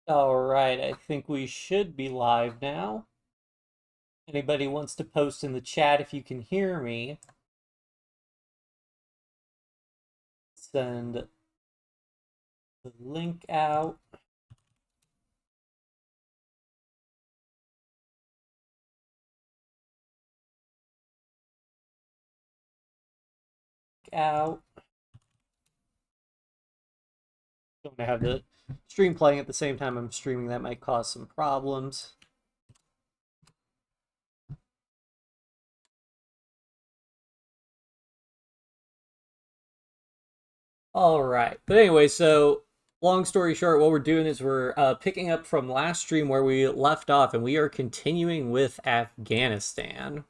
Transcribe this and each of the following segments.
Alright, I think we should be live now. Anybody wants to post in the chat if you can hear me? Send the link out. Don't want to have the stream playing at the same time I'm streaming. That might cause some problems. Alright, but anyway, so long story short, what we're doing is we're picking up from last stream where we left off, and we are continuing with Afghanistan.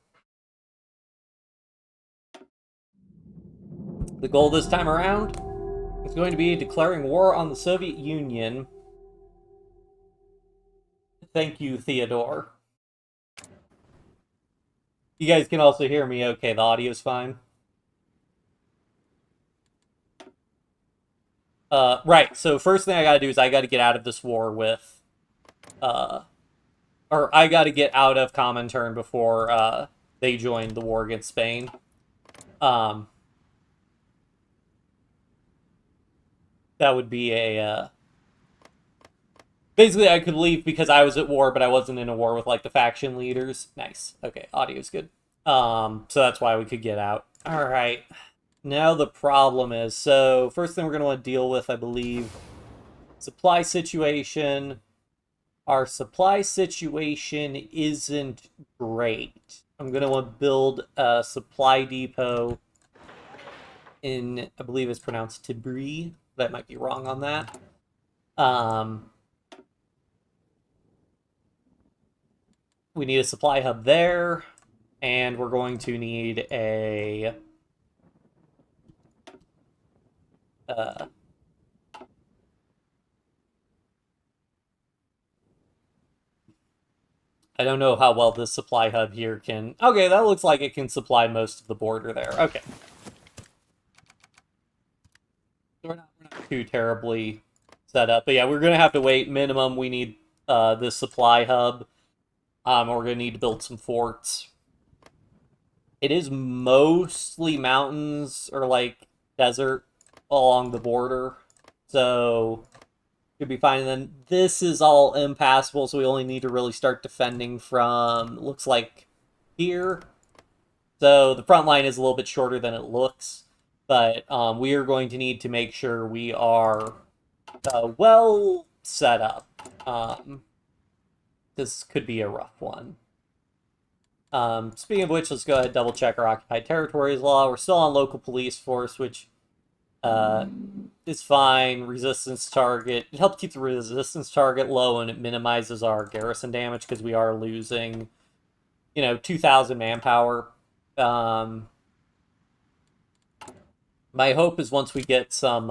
The goal this time around is going to be declaring war on the Soviet Union. Thank you, Theodore. You guys can also hear me okay. The audio's fine. Right, so first thing I gotta do is I gotta get out of this war with, or I gotta get out of Comintern before, they join the war against Spain. That would be a, basically I could leave because I was at war, but I wasn't in a war with, like, the faction leaders. Nice. Okay, audio's good. So that's why we could get out. Alright. Now the problem is, so first thing we're going to want to deal with, I believe, supply situation. Our supply situation isn't great. I'm going to want to build a supply depot in, I believe it's pronounced Tibri. That might be wrong on that. We need a supply hub there, and we're going to need a I don't know how well this supply hub here can... Okay, that looks like it can supply most of the border there. Okay. We're not too terribly set up. But yeah, we're going to have to wait. Minimum, we need this supply hub. We're going to need to build some forts. It is mostly mountains or, like, desert along the border. So... should be fine. And then this is all impassable, so we only need to really start defending from, looks like, here. So the front line is a little bit shorter than it looks, but we are going to need to make sure we are well set up. This could be a rough one. Speaking of which, let's go ahead and double check our occupied territories law. We're still on local police force, which it's fine. Resistance target. It helps keep the resistance target low, and it minimizes our garrison damage because we are losing, 2,000 manpower. My hope is once we get some,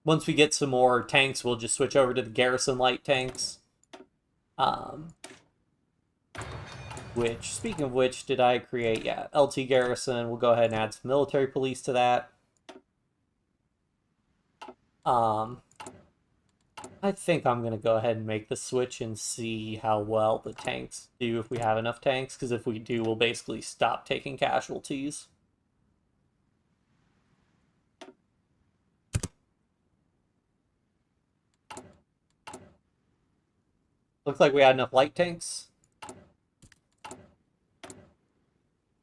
once we get some more tanks, we'll just switch over to the garrison light tanks. Which, speaking of which, did I create? Yeah, LT Garrison. We'll go ahead and add some military police to that. I think I'm going to go ahead and make the switch and see how well the tanks do, if we have enough tanks, because if we do, we'll basically stop taking casualties. Looks like we had enough light tanks.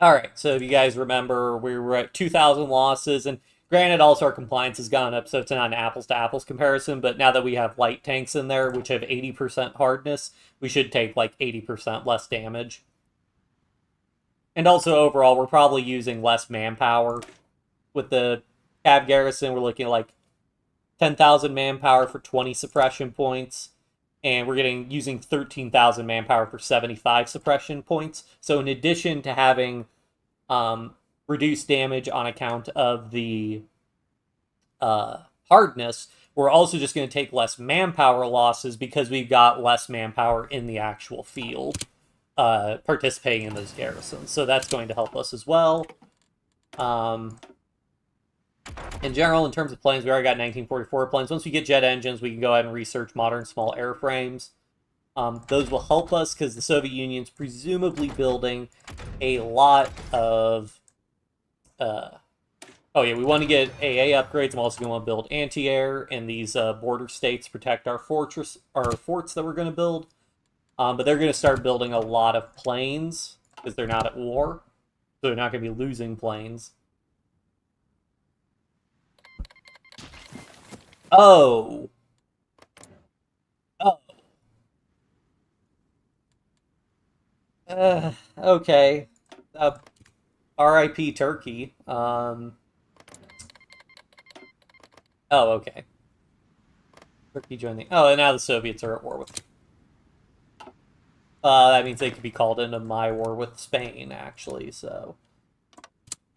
Alright, so if you guys remember, we were at 2,000 losses, and granted, also our compliance has gone up, so it's not an apples-to-apples comparison, but now that we have light tanks in there, which have 80% hardness, we should take, like, 80% less damage. And also, overall, we're probably using less manpower. With the Cav Garrison, we're looking at, like, 10,000 manpower for 20 suppression points, and we're using 13,000 manpower for 75 suppression points. So in addition to having reduced damage on account of the hardness, we're also just going to take less manpower losses because we've got less manpower in the actual field participating in those garrisons. So that's going to help us as well. In general, in terms of planes, we already got 1944 planes. Once we get jet engines, we can go ahead and research modern small airframes. Those will help us because the Soviet Union's presumably building a lot of... oh yeah, we want to get AA upgrades. I'm also going to want to build anti-air in these border states to protect our forts that we're going to build. But they're going to start building a lot of planes because they're not at war. So they're not going to be losing planes. Oh. Oh. Okay. RIP Turkey. Oh, okay. Turkey joined the... Oh, and now the Soviets are at war with... that means they could be called into my war with Spain, actually, so...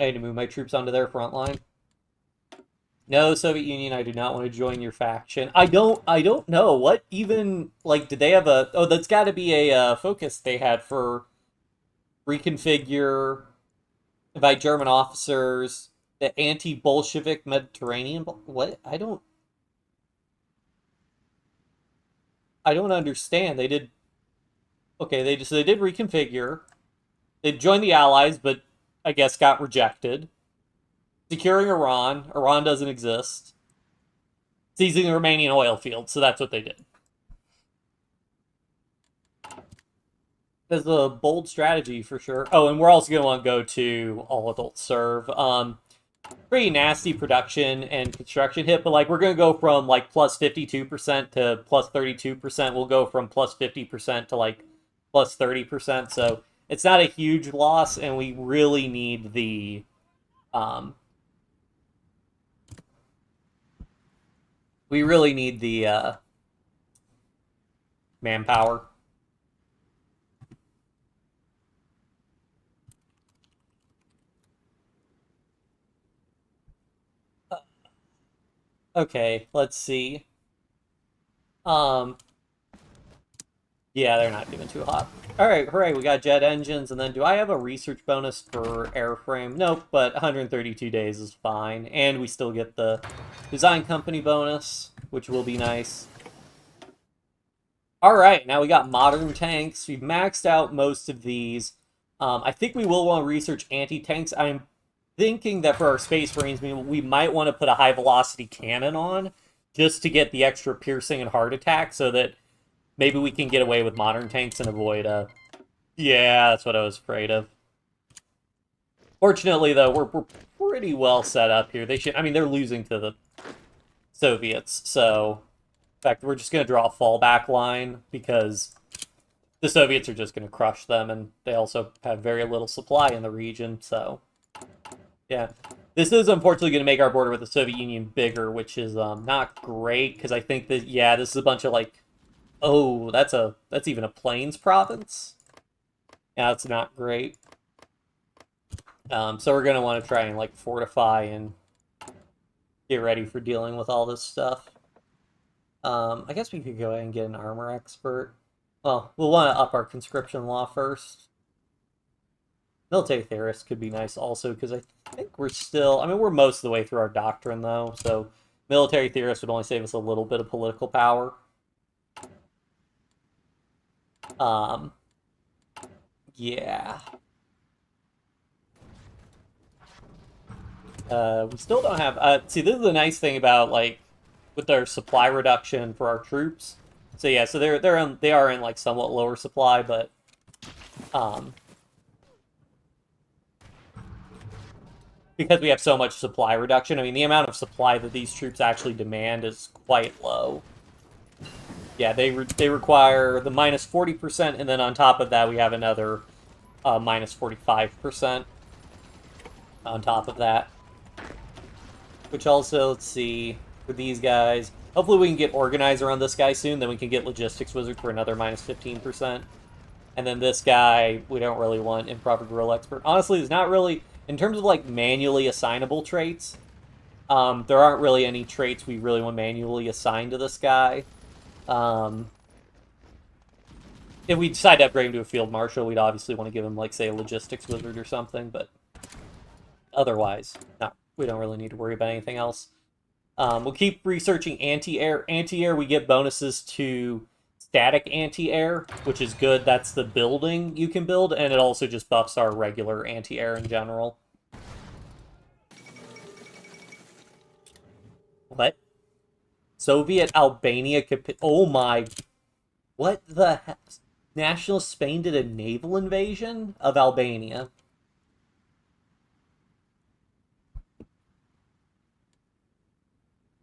I need to move my troops onto their front line. No, Soviet Union, I do not want to join your faction. I don't know. What even, like, did they have a... Oh, that's got to be a focus they had for reconfigure, invite German officers, the anti-Bolshevik Mediterranean... What? I don't understand. They did... Okay, they did reconfigure. They joined the Allies, but I guess got rejected. Securing Iran. Iran doesn't exist. Seizing the Romanian oil field, so that's what they did. That's a bold strategy for sure. Oh, and we're also going to want to go to all adult serve. Pretty nasty production and construction hit, but like we're going to go from like plus 52% to plus 32%. We'll go from plus 50% to like plus 30%. So it's not a huge loss, and we really need the manpower. Okay, let's see. Yeah, they're not doing too hot. Alright, hooray, we got jet engines, and then do I have a research bonus for airframe? Nope, but 132 days is fine. And we still get the design company bonus, which will be nice. Alright, now we got modern tanks. We've maxed out most of these. I think we will want to research anti-tanks. I'm thinking that for our Space Marines, we might want to put a high-velocity cannon on, just to get the extra piercing and heart attack, so that maybe we can get away with modern tanks and avoid Yeah, that's what I was afraid of. Fortunately, though, we're pretty well set up here. I mean, they're losing to the Soviets, so... In fact, we're just going to draw a fallback line, because the Soviets are just going to crush them, and they also have very little supply in the region, so... Yeah. This is unfortunately going to make our border with the Soviet Union bigger, which is not great, because I think that, yeah, this is a bunch of, like... Oh, that's even a Plains province? Yeah, that's not great. So we're going to want to try and, like, fortify and get ready for dealing with all this stuff. I guess we could go ahead and get an armor expert. Well, we'll want to up our conscription law first. Military theorist could be nice also, because I think we're still... I mean, we're most of the way through our doctrine, though, so military theorist would only save us a little bit of political power. Yeah. We still don't have... see, this is the nice thing about, like, with their supply reduction for our troops. So yeah, so they are in, like, somewhat lower supply, but... because we have so much supply reduction, I mean, the amount of supply that these troops actually demand is quite low. Yeah, they require the minus 40%, and then on top of that, we have another minus 45% on top of that. Which also, let's see, for these guys, hopefully we can get Organizer on this guy soon, then we can get Logistics Wizard for another minus 15%. And then this guy, we don't really want Improper Guerrilla Expert. Honestly, there's not really, in terms of, like, manually assignable traits, there aren't really any traits we really want manually assigned to this guy. If we decide to upgrade him to a Field Marshal, we'd obviously want to give him, like, say, a Logistics Wizard or something, but otherwise, not we don't really need to worry about anything else. We'll keep researching anti-air. Anti-air, we get bonuses to static anti-air, which is good. That's the building you can build, and it also just buffs our regular anti-air in general. What? Soviet Albania oh my... What the heck? National Spain did a naval invasion of Albania.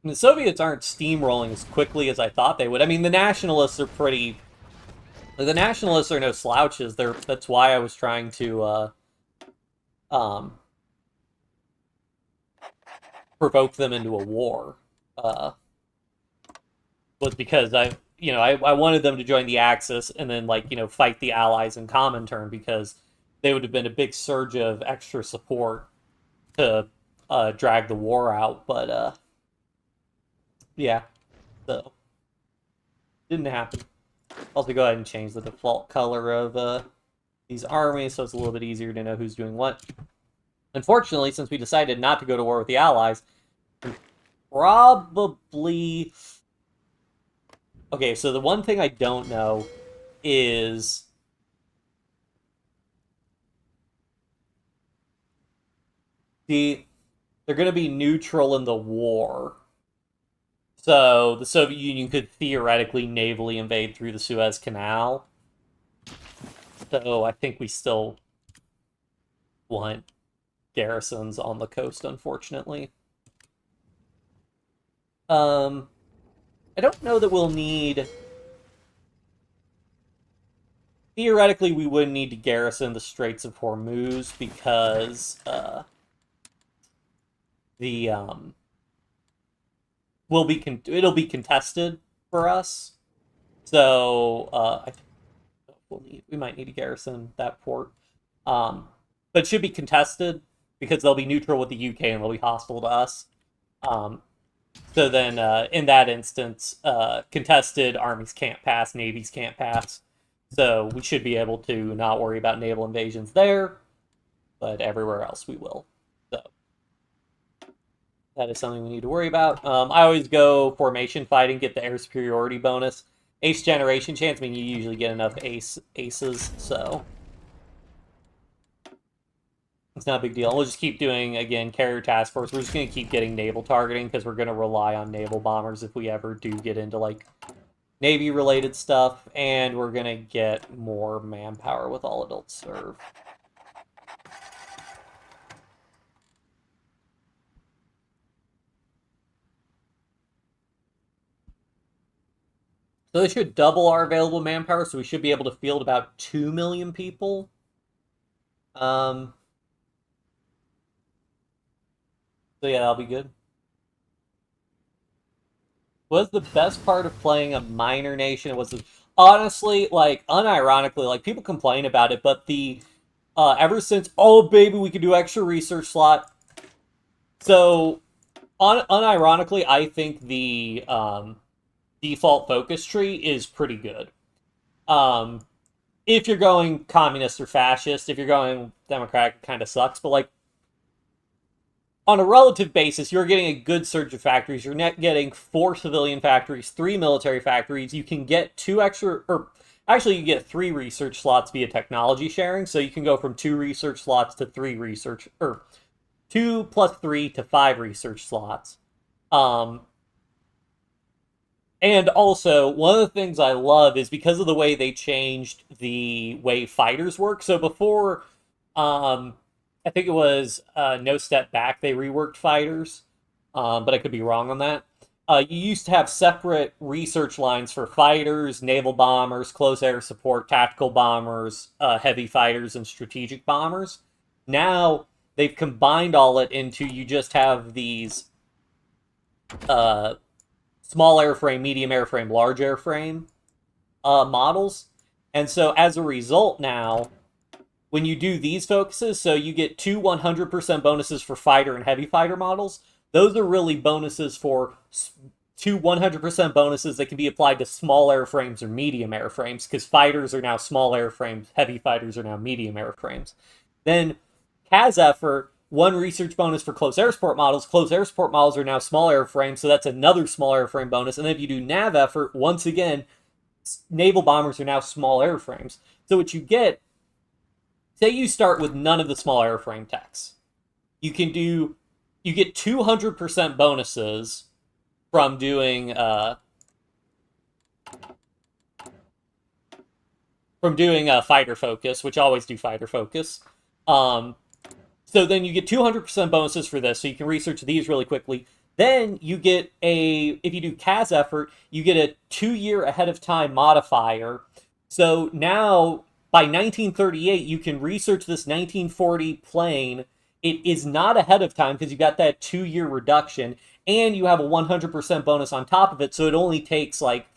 The Soviets aren't steamrolling as quickly as I thought they would. I mean, the nationalists are pretty... The nationalists are no slouches. That's why I was trying to provoke them into a war. Was because I wanted them to join the Axis and then, like, fight the Allies in Comintern, because they would have been a big surge of extra support to drag the war out. But yeah, so didn't happen. Also, go ahead and change the default color of these armies so it's a little bit easier to know who's doing what. Unfortunately, since we decided not to go to war with the Allies, probably... Okay, so the one thing I don't know is... they're going to be neutral in the war. So the Soviet Union could theoretically navally invade through the Suez Canal. So I think we still want garrisons on the coast, unfortunately. I don't know that we'll need... Theoretically, we wouldn't need to garrison the Straits of Hormuz, because it'll be contested for us. So I think we might need to garrison that port. But it should be contested because they'll be neutral with the UK and they'll be hostile to us. So then, in that instance, contested armies can't pass, navies can't pass. So we should be able to not worry about naval invasions there, but everywhere else we will. So that is something we need to worry about. I always go formation fighting, get the air superiority bonus. Ace generation chance, I mean, you usually get enough aces, so it's not a big deal. We'll just keep doing, again, carrier task force. We're just going to keep getting naval targeting, because we're going to rely on naval bombers if we ever do get into, like, Navy-related stuff, and we're going to get more manpower with all adults serve. So this should double our available manpower, so we should be able to field about 2 million people. So yeah, that'll be good. Was the best part of playing a minor nation? It was honestly, like, unironically, like, people complain about it, but the ever since, oh baby, we could do extra research slot. So unironically, I think the default focus tree is pretty good. If you're going communist or fascist, if you're going democratic, it kind of sucks, but, like, on a relative basis, you're getting a good surge of factories. You're not getting 4 civilian factories, 3 military factories. You can get 2 extra, or actually you get 3 research slots via technology sharing. So you can go from 2 research slots to 3 research, or 2 plus 3 to 5 research slots. And also, one of the things I love is because of the way they changed the way fighters work. So before, I think it was No Step Back, they reworked fighters, but I could be wrong on that. You used to have separate research lines for fighters, naval bombers, close air support, tactical bombers, heavy fighters, and strategic bombers. Now, they've combined all it into, you just have these small airframe, medium airframe, large airframe models. And so, as a result now, when you do these focuses, so you get 2 100% bonuses for fighter and heavy fighter models, those are really bonuses for 2 100% bonuses that can be applied to small airframes or medium airframes, because fighters are now small airframes, heavy fighters are now medium airframes. Then CAS effort, one research bonus for close air support models. Close air support models are now small airframes, so that's another small airframe bonus. And then if you do nav effort, once again, naval bombers are now small airframes. So what you get, say you start with none of the small airframe techs, you get 200% bonuses from doing fighter focus, which I always do fighter focus. So then you get 200% bonuses for this, so you can research these really quickly. Then you get if you do CAS effort, you get a 2-year ahead of time modifier. So now, by 1938, you can research this 1940 plane. It is not ahead of time because you got that 2-year reduction, and you have a 100% bonus on top of it, so it only takes like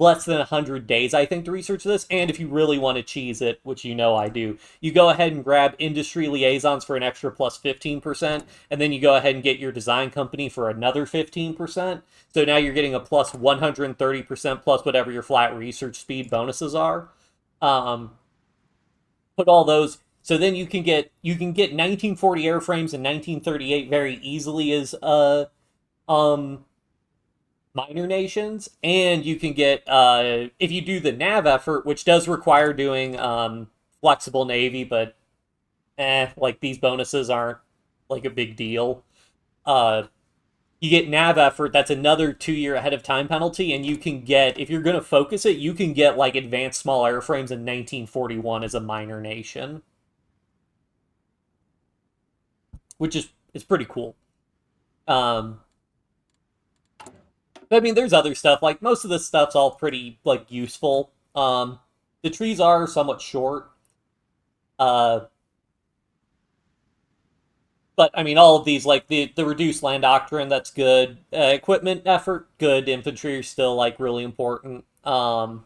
less than 100 days, I think, to research this. And if you really want to cheese it, which you know I do, you go ahead and grab industry liaisons for an extra plus 15%, and then you go ahead and get your design company for another 15%. So now you're getting a plus 130% plus whatever your flat research speed bonuses are. Put all those. So then you can get 1940 airframes and 1938 very easily as minor nations, and you can get if you do the nav effort, which does require doing flexible navy, but like these bonuses aren't like a big deal. You get nav effort, that's another 2-year ahead of time penalty, and you can get, if you're going to focus it, you can get like advanced small airframes in 1941 as a minor nation, which is pretty cool. I mean, there's other stuff, like most of this stuff's all pretty like useful. The trees are somewhat short. But I mean, all of these, like the reduced land doctrine, that's good. Equipment effort, good. Infantry are still like really important. The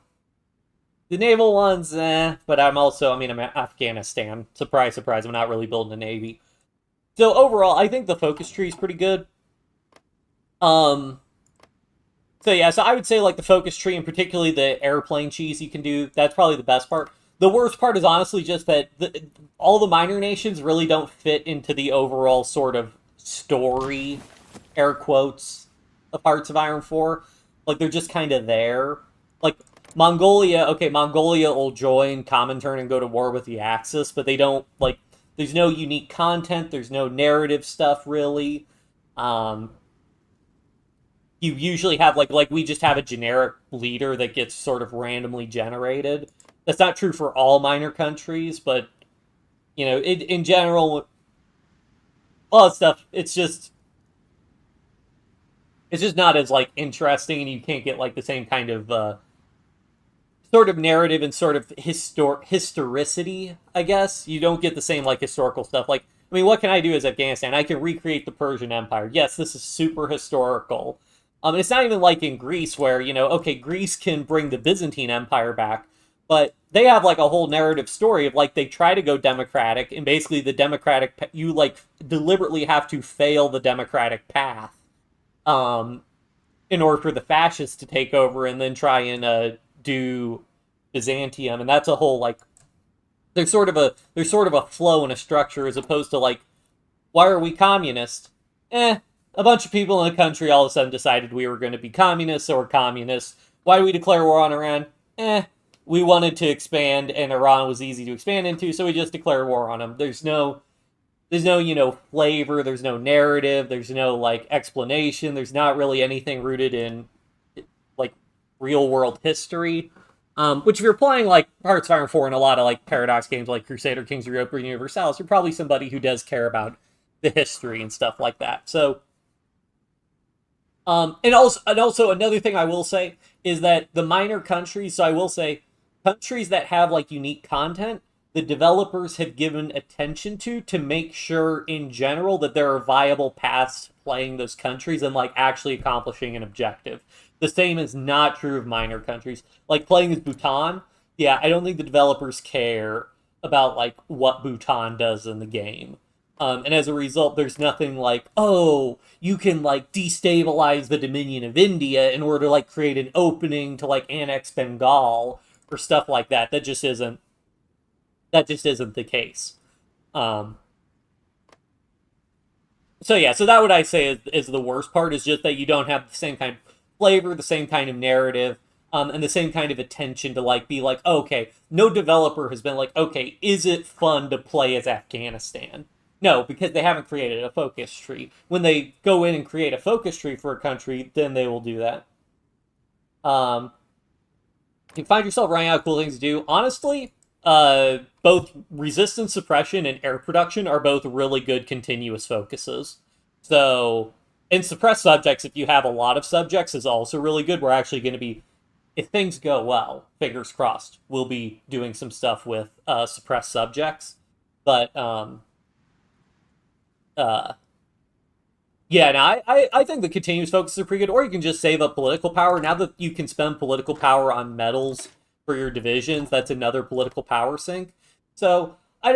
naval ones, but I'm in Afghanistan. Surprise, surprise, I'm not really building a navy. So overall, I think the focus tree is pretty good. So yeah, so I would say like the focus tree, and particularly the airplane cheese you can do, that's probably the best part. The worst part is honestly just that all the minor nations really don't fit into the overall sort of story, air quotes, of Hearts of Iron 4. Like, they're just kind of there. Like, Mongolia will join Comintern and go to war with the Axis, but they don't, like, there's no unique content, there's no narrative stuff, really. You usually have, like we just have a generic leader that gets sort of randomly generated. That's not true for all minor countries, but, you know, in general, all that stuff, it's just not as, like, interesting, and you can't get, like, the same kind of, sort of narrative and sort of historicity, I guess. You don't get the same, like, historical stuff. Like, I mean, what can I do as Afghanistan? I can recreate the Persian Empire. Yes, this is super historical. It's not even like in Greece where, you know, okay, Greece can bring the Byzantine Empire back, but they have, like, a whole narrative story of, like, they try to go democratic, and basically the democratic, you, like, deliberately have to fail the democratic path, in order for the fascists to take over and then try and, do Byzantium, and that's a whole, like, there's sort of a flow and a structure, as opposed to, like, why are we communist? A bunch of people in the country all of a sudden decided we were going to be communists, or communists. Why do we declare war on Iran? We wanted to expand, and Iran was easy to expand into, so we just declared war on them. There's no, you know, flavor, there's no narrative, there's no, like, explanation, there's not really anything rooted in, like, real-world history. Which, if you're playing, like, Hearts of Iron 4 and a lot of, like, Paradox games like Crusader Kings of Europa and Universalis, you're probably somebody who does care about the history and stuff like that. So, and also another thing I will say is that the minor countries, so I will say, countries that have, like, unique content, the developers have given attention to make sure, in general, that there are viable paths to playing those countries and, like, actually accomplishing an objective. The same is not true of minor countries. Like, playing as Bhutan, yeah, I don't think the developers care about, like, what Bhutan does in the game. And as a result, there's nothing like, oh, you can, like, destabilize the Dominion of India in order to, like, create an opening to, like, annex Bengal, or stuff like that. That just isn't the case. So yeah, so that what I say is the worst part is just that you don't have the same kind of flavor, the same kind of narrative, and the same kind of attention to like be like, okay, no developer has been like, okay, is it fun to play as Afghanistan? No, because they haven't created a focus tree. When they go in and create a focus tree for a country, then they will do that. Um, you find yourself running out of cool things to do. Honestly, both resistance suppression and air production are both really good continuous focuses. So, and suppress subjects, if you have a lot of subjects, is also really good. We're actually going to be, if things go well, fingers crossed, we'll be doing some stuff with suppressed subjects. But uh, yeah, no, I think the continuous focus are pretty good, or you can just save up political power. Now that you can spend political power on medals for your divisions, that's another political power sink. So I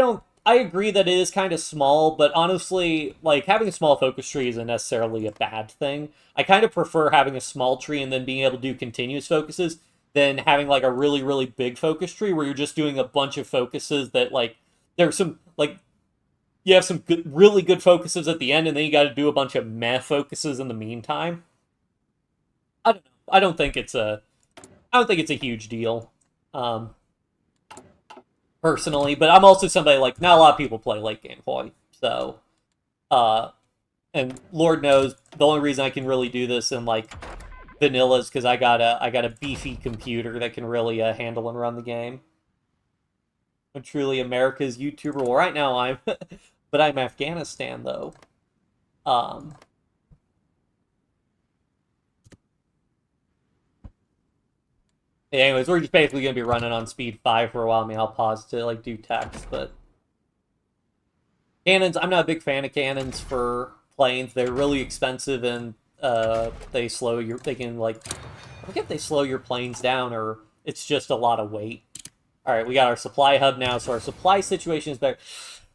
agree that it is kind of small, but honestly, like having a small focus tree isn't necessarily a bad thing. I kind of prefer having a small tree and then being able to do continuous focuses than having like a really, really big focus tree where you're just doing a bunch of focuses that like there's some like you have some good, really good focuses at the end, and then you got to do a bunch of meh focuses in the meantime. I don't know. I don't think it's a huge deal, um, personally. But I'm also somebody like not a lot of people play late game HOI, so uh, and Lord knows the only reason I can really do this in like vanilla is because I got a beefy computer that can really handle and run the game. I'm truly America's YouTuber. Well, right now I'm, but I'm Afghanistan though. Um, anyways, we're just basically gonna be running on speed 5 for a while. I mean, I'll pause to like do text, but cannons. I'm not a big fan of cannons for planes. They're really expensive and they slow your. They can like, I forget they slow your planes down or it's just a lot of weight. All right, we got our supply hub now, so our supply situation is better.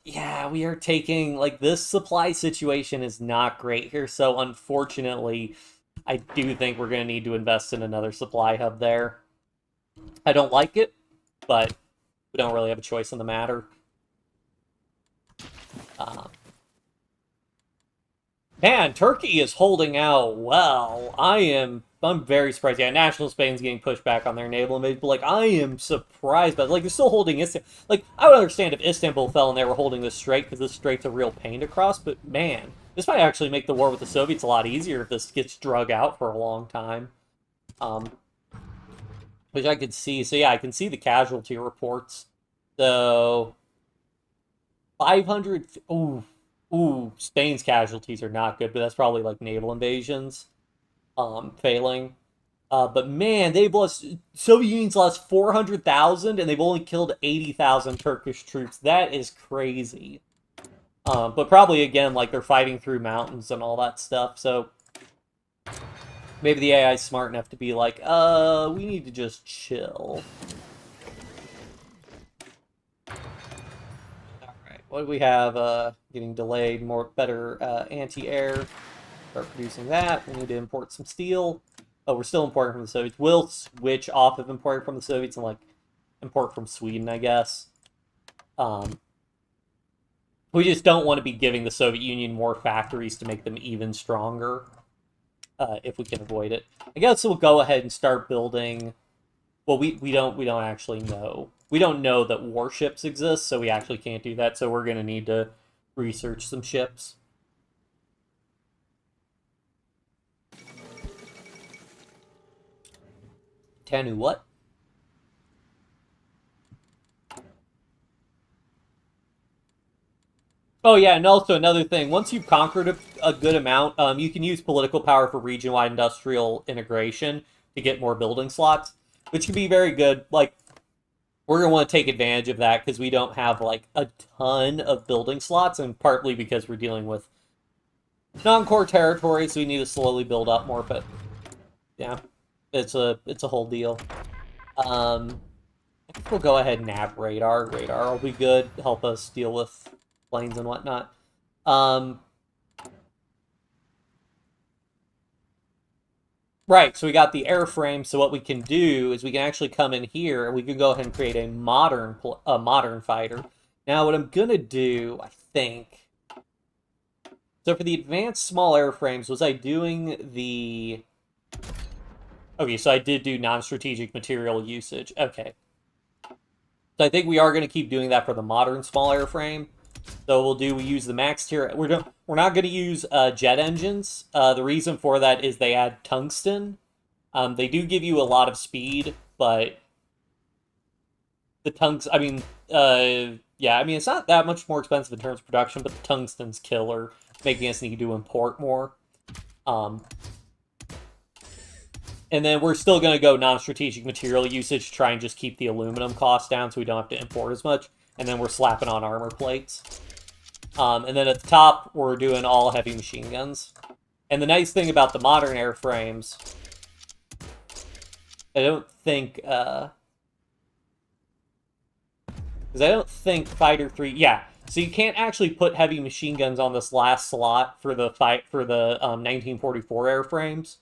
Yeah, we are taking, like, this supply situation is not great here, so unfortunately, I do think we're going to need to invest in another supply hub there. I don't like it, but we don't really have a choice in the matter. Um, Man, Turkey is holding out well. I'm very surprised. Yeah, National Spain's getting pushed back on their naval invasion, but like I am surprised, but like they're still holding Istanbul. Like I would understand if Istanbul fell and they were holding this strait because this strait's a real pain to cross. But man, this might actually make the war with the Soviets a lot easier if this gets drug out for a long time. Um, which I could see. So yeah, I can see the casualty reports. So 500. Ooh, Spain's casualties are not good, but that's probably like naval invasions failing. But man, they've lost. Soviet Union's lost 400,000, and they've only killed 80,000 Turkish troops. That is crazy. But probably again, like they're fighting through mountains and all that stuff. So maybe the AI is smart enough to be like, we need to just chill. What do we have? Getting delayed, better anti-air. Start producing that. We need to import some steel. Oh, we're still importing from the Soviets. We'll switch off of importing from the Soviets and like import from Sweden, I guess. We just don't want to be giving the Soviet Union more factories to make them even stronger, if we can avoid it. I guess we'll go ahead and start building. Well, we don't actually know. We don't know that warships exist, so we actually can't do that. So we're gonna need to research some ships. Tanu, what? Oh yeah, and also another thing. Once you've conquered a good amount, you can use political power for region-wide industrial integration to get more building slots, which can be very good. Like we're going to want to take advantage of that because we don't have like a ton of building slots, and partly because we're dealing with non-core territory, so we need to slowly build up more. But yeah, it's a whole deal. I think we'll go ahead and nab radar. Radar will be good, help us deal with planes and whatnot. Right, so we got the airframe, so what we can do is we can actually come in here and we can go ahead and create a modern fighter. Now what I'm gonna do, I think, So for the advanced small airframes, was I doing the... Okay, so I did do non-strategic material usage. Okay. So I think we are going to keep doing that for the modern small airframe. So we use the max tier. We're not going to use jet engines. The reason for that is they add tungsten. They do give you a lot of speed, but the tungsten, yeah, I mean, it's not that much more expensive in terms of production, but the tungsten's killer, making us need to import more. And then we're still going to go non-strategic material usage to try and just keep the aluminum cost down so we don't have to import as much. And then we're slapping on armor plates. And then at the top, we're doing all heavy machine guns. And the nice thing about the modern airframes, I don't think... because I don't think Fighter 3... Yeah, so you can't actually put heavy machine guns on this last slot for the 1944 airframes.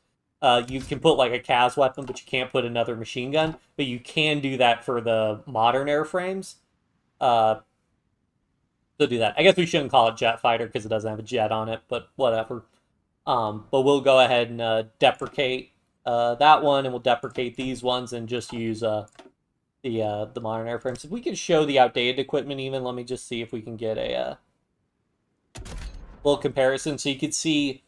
You can put like a CAS weapon, but you can't put another machine gun. But you can do that for the modern airframes. So do that. I guess we shouldn't call it jet fighter because it doesn't have a jet on it, but whatever. But we'll go ahead and deprecate that one, and we'll deprecate these ones and just use the modern airframes. If we can show the outdated equipment even, let me just see if we can get a little comparison. So you could see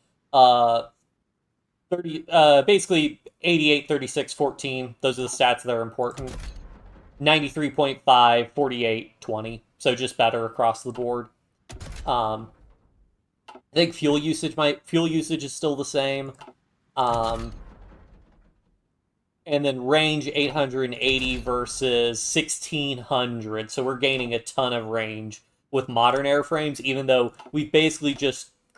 basically 88, 36, 14. Those are the stats that are important. 93.5, 48, 20. So just better across the board. I think fuel usage is still the same. And then range 880 versus 1600. So we're gaining a ton of range with modern airframes, even though we basically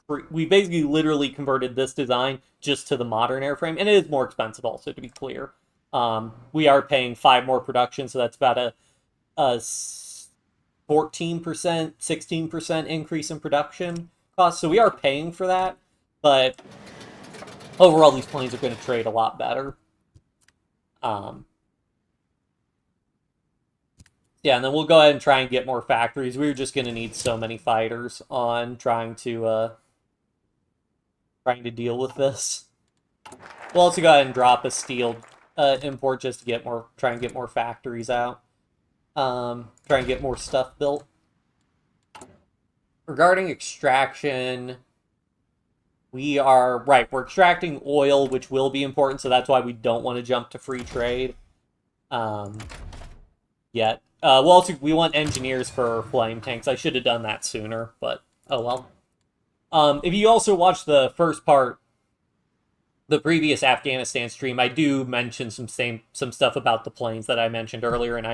literally converted this design just to the modern airframe, and it is more expensive also, to be clear. We are paying 5 more production, so that's about a 14%, 16% increase in production costs. So we are paying for that, but overall these planes are going to trade a lot better. Yeah, and then we'll go ahead and try and get more factories. We're just going to need so many fighters on trying to deal with this. We'll also go ahead and drop a steel import just to try and get more factories out. Try and get more stuff built. Regarding extraction, we're extracting oil, which will be important, so that's why we don't want to jump to free trade yet. We want engineers for flame tanks. I should have done that sooner, but oh well. If you also watch the first part, the previous Afghanistan stream, I do mention some stuff about the planes that I mentioned earlier, and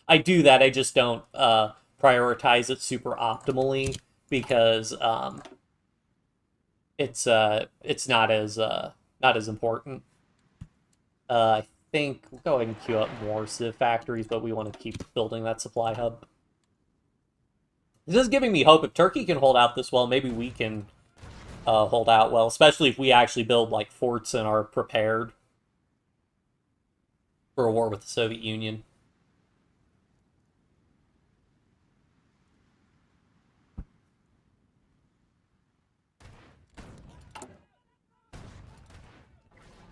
I do that. I just don't prioritize it super optimally because it's not as important. I think we'll go ahead and queue up more civ factories, but we want to keep building that supply hub. This is giving me hope. If Turkey can hold out this well, maybe we can hold out well, especially if we actually build like forts and are prepared for a war with the Soviet Union.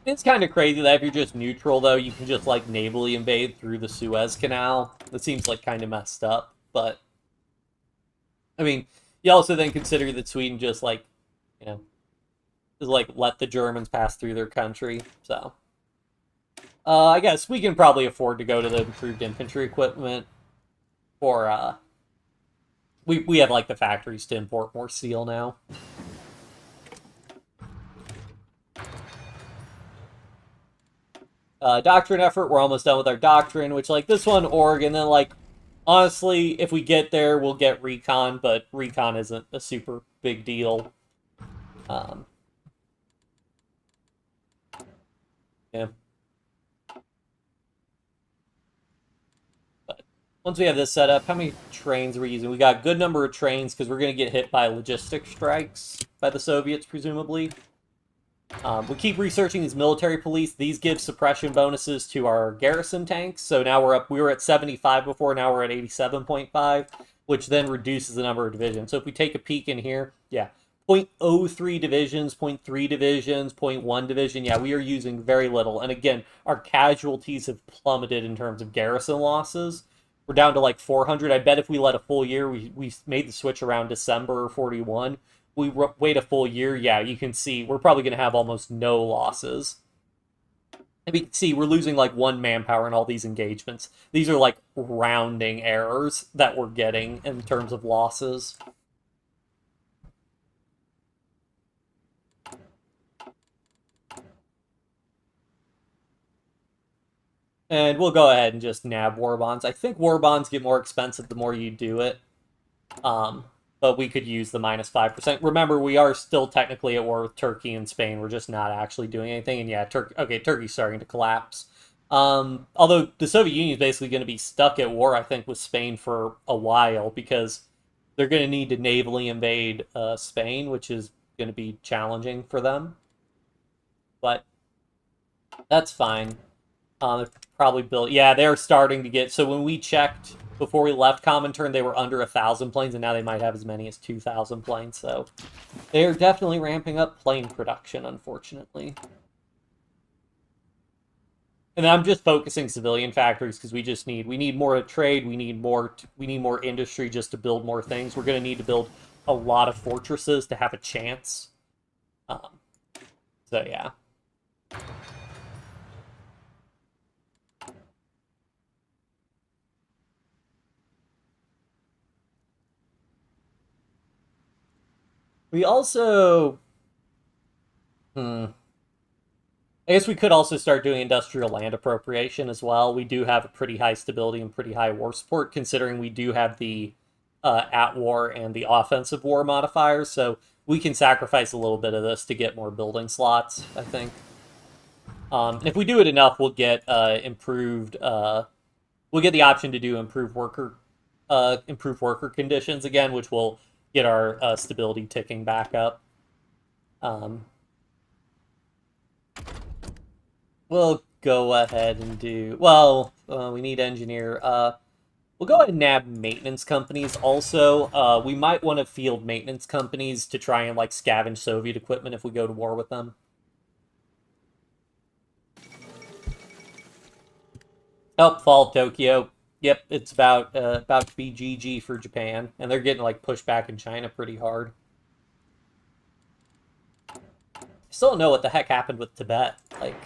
It's kind of crazy that if you're just neutral, though, you can just, like, navally invade through the Suez Canal. That seems, like, kind of messed up, but... I mean, you also then consider that Sweden just, like, just, like, let the Germans pass through their country, so... I guess we can probably afford to go to the improved infantry equipment, or, we have, like, the factories to import more steel now. Doctrine effort, we're almost done with our doctrine, which, like, this one, org, and then, like, honestly, if we get there, we'll get recon, but recon isn't a super big deal. Yeah. But once we have this set up, how many trains are we using? We got a good number of trains, because we're going to get hit by logistic strikes by the Soviets, presumably. We keep researching these military police. These give suppression bonuses to our garrison tanks. So now we're up. We were at 75 before. Now we're at 87.5, which then reduces the number of divisions. So if we take a peek in here, yeah, 0.03 divisions, 0.3 divisions, 0.1 division. Yeah, we are using very little. And again, our casualties have plummeted in terms of garrison losses. We're down to like 400. I bet if we let a full year, we made the switch around December 41. We wait a full year, yeah, you can see we're probably going to have almost no losses. And we can see we're losing like 1 manpower in all these engagements. These are like rounding errors that we're getting in terms of losses. And we'll go ahead and just nab war bonds. I think war bonds get more expensive the more you do it. But we could use the minus 5%. Remember, we are still technically at war with Turkey and Spain. We're just not actually doing anything. And yeah, Turkey's starting to collapse. Although the Soviet Union is basically going to be stuck at war, I think, with Spain for a while because they're going to need to navally invade Spain, which is going to be challenging for them. But that's fine. Probably built. Yeah, they're starting to get. So when we checked before we left Comintern, they were under 1,000 planes, and now they might have as many as 2,000 planes. So they're definitely ramping up plane production, unfortunately. And I'm just focusing civilian factories because we need more trade. We need more industry just to build more things. We're going to need to build a lot of fortresses to have a chance. So yeah. We also... I guess we could also start doing industrial land appropriation as well. We do have a pretty high stability and pretty high war support, considering we do have the at war and the offensive war modifiers, so we can sacrifice a little bit of this to get more building slots, I think. If we do it enough, we'll get improved... we'll get the option to do improved worker conditions again, which will get our stability ticking back up. We'll go ahead and do... Well, we need engineer. We'll go ahead and nab maintenance companies also. We might want to field maintenance companies to try and, like, scavenge Soviet equipment if we go to war with them. Oh, fall Tokyo. Yep, it's about to be GG for Japan. And they're getting, like, pushed back in China pretty hard. I still don't know what the heck happened with Tibet. Like...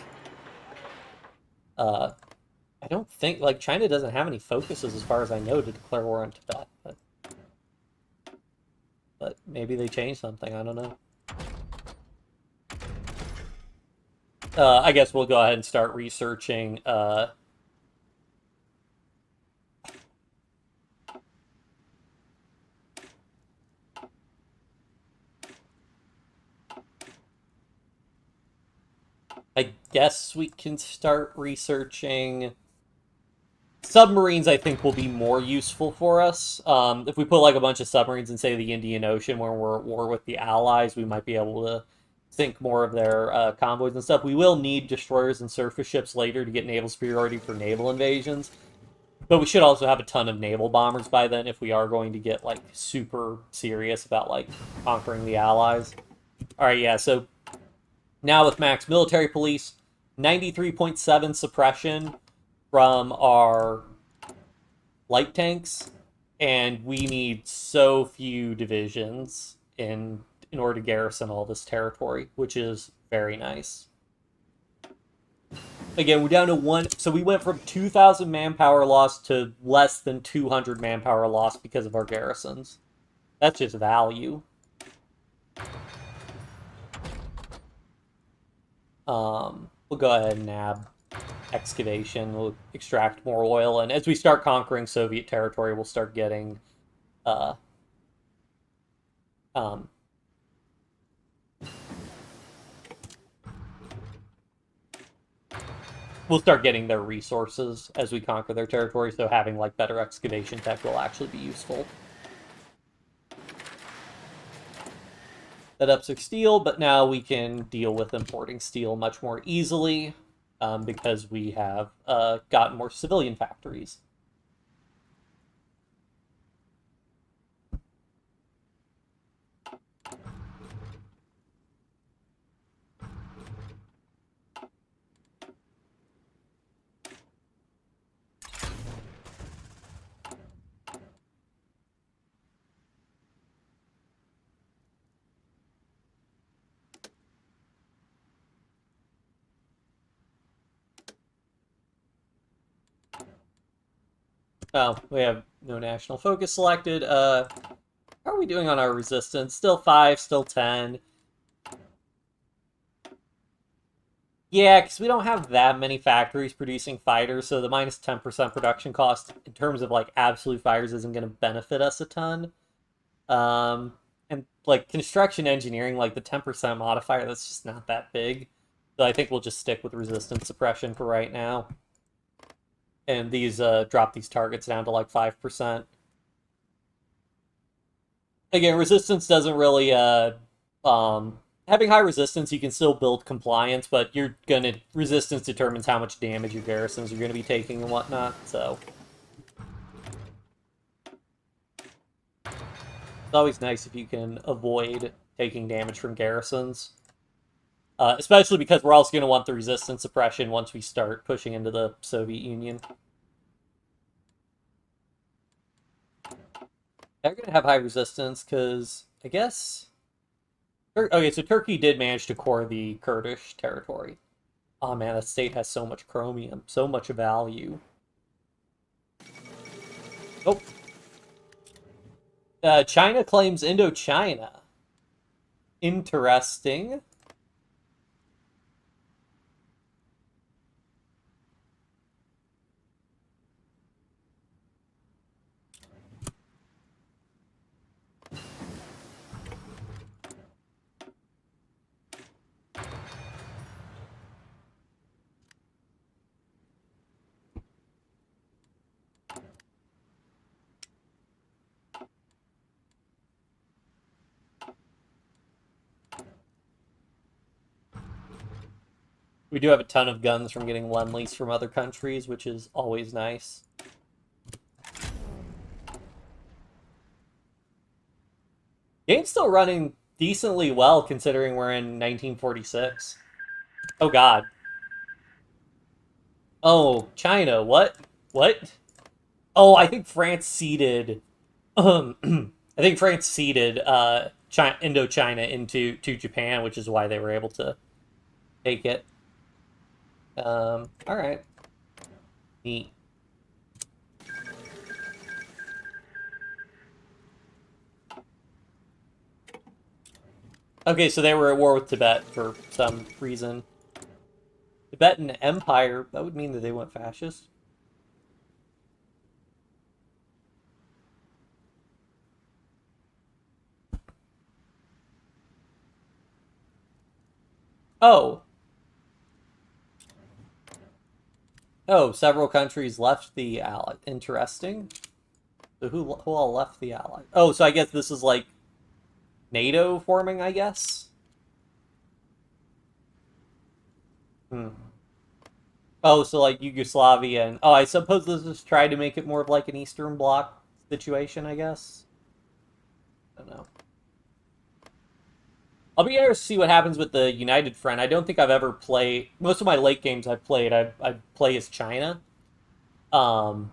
I don't think, like, China doesn't have any focuses, as far as I know, to declare war on Tibet, but maybe they changed something, I don't know. I guess we'll go ahead and start researching, I guess we can start researching... Submarines, I think, will be more useful for us. If we put, like, a bunch of submarines in, say, the Indian Ocean, where we're at war with the Allies, we might be able to sink more of their convoys and stuff. We will need destroyers and surface ships later to get naval superiority for naval invasions. But we should also have a ton of naval bombers by then if we are going to get, like, super serious about, like, conquering the Allies. Alright, yeah, so... Now with max military police, 93.7 suppression from our light tanks, and we need so few divisions in order to garrison all this territory, which is very nice. Again, we're down to 1, so we went from 2,000 manpower loss to less than 200 manpower loss because of our garrisons. That's just value. We'll go ahead and nab excavation. We'll extract more oil, and as we start conquering Soviet territory, we'll start getting we'll start getting their resources as we conquer their territory, so having, like, better excavation tech will actually be useful. That ups our steel, but now we can deal with importing steel much more easily because we have gotten more civilian factories. Oh, we have no national focus selected. How are we doing on our resistance? Still 5, still 10. Yeah, because we don't have that many factories producing fighters, so the minus 10% production cost in terms of like absolute fighters isn't going to benefit us a ton. And like construction engineering, like the 10% modifier, that's just not that big. So I think we'll just stick with resistance suppression for right now. And these drop these targets down to like 5%. Again, resistance doesn't really having high resistance, you can still build compliance, but resistance determines how much damage your garrisons are gonna be taking and whatnot, so it's always nice if you can avoid taking damage from garrisons. Especially because we're also going to want the resistance suppression once we start pushing into the Soviet Union. They're going to have high resistance because, I guess... Okay, so Turkey did manage to core the Kurdish territory. Oh man, that state has so much chromium, so much value. Oh. China claims Indochina. Interesting. We do have a ton of guns from getting lend-lease from other countries, which is always nice. Game's still running decently well considering we're in 1946. Oh god. Oh, China, what? What? Oh, I think France ceded I think France ceded Indochina to Japan, which is why they were able to take it. All right. Neat. Okay, so they were at war with Tibet for some reason. Tibetan Empire, that would mean that they went fascist. Oh. Oh, several countries left the Allies. Interesting. So who all left the Allies? Oh, so I guess this is like NATO forming, I guess? Hmm. Oh, so like Yugoslavia and... Oh, I suppose this is trying to make it more of like an Eastern Bloc situation, I guess? I don't know. I'll be interested to see what happens with the United Front. I don't think I've ever played... Most of my late games I've played, I play as China. Um,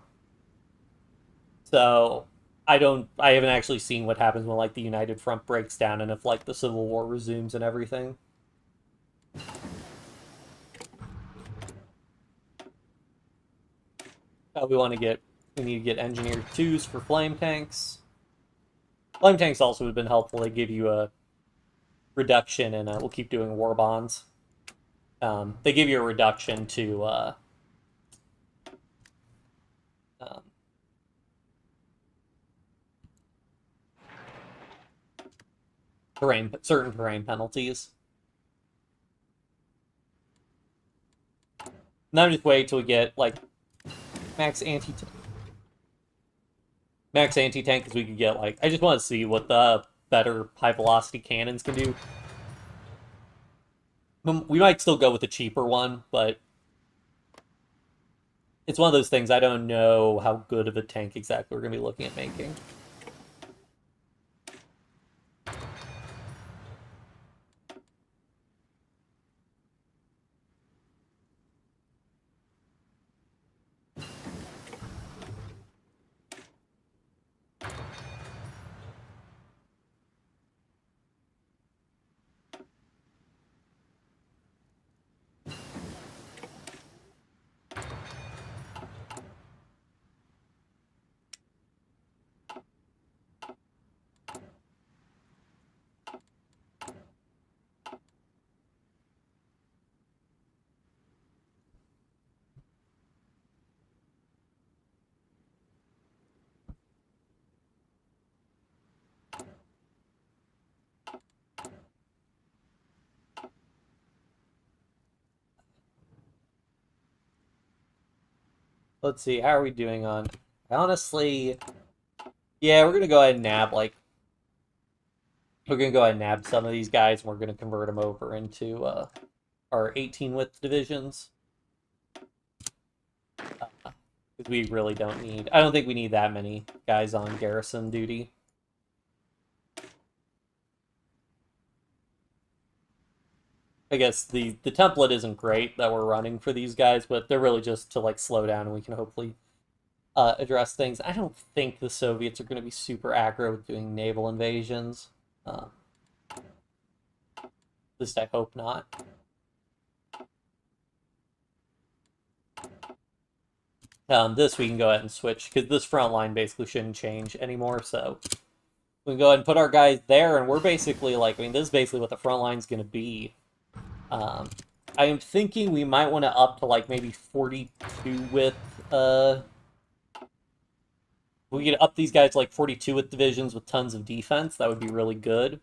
so I haven't actually seen what happens when like the United Front breaks down and if like the Civil War resumes and everything. We need to get engineered twos for flame tanks. Flame tanks also would have been helpful. They give you a reduction, and we'll keep doing war bonds. They give you a reduction to um, certain terrain penalties. Now just wait till we get like max anti tank because we could get like I just want to see what the better high velocity cannons can do. We might still go with the cheaper one, but it's one of those things I don't know how good of a tank exactly we're going to be looking at making. Let's see, how are we doing on... Honestly, yeah, we're gonna go ahead and nab, like... We're gonna go ahead and nab some of these guys, and we're gonna convert them over into our 18-width divisions. Because we really don't need... I don't think we need that many guys on garrison duty. I guess the template isn't great that we're running for these guys, but they're really just to like slow down, and we can hopefully address things. I don't think the Soviets are going to be super aggro with doing naval invasions. At least I hope not. This we can go ahead and switch, because this front line basically shouldn't change anymore, so we can go ahead and put our guys there, and we're basically like, I mean, this is basically what the front line's going to be. I am thinking we might want to up to like maybe 42 with we could up these guys to like 42 with divisions with tons of defense. That would be really good.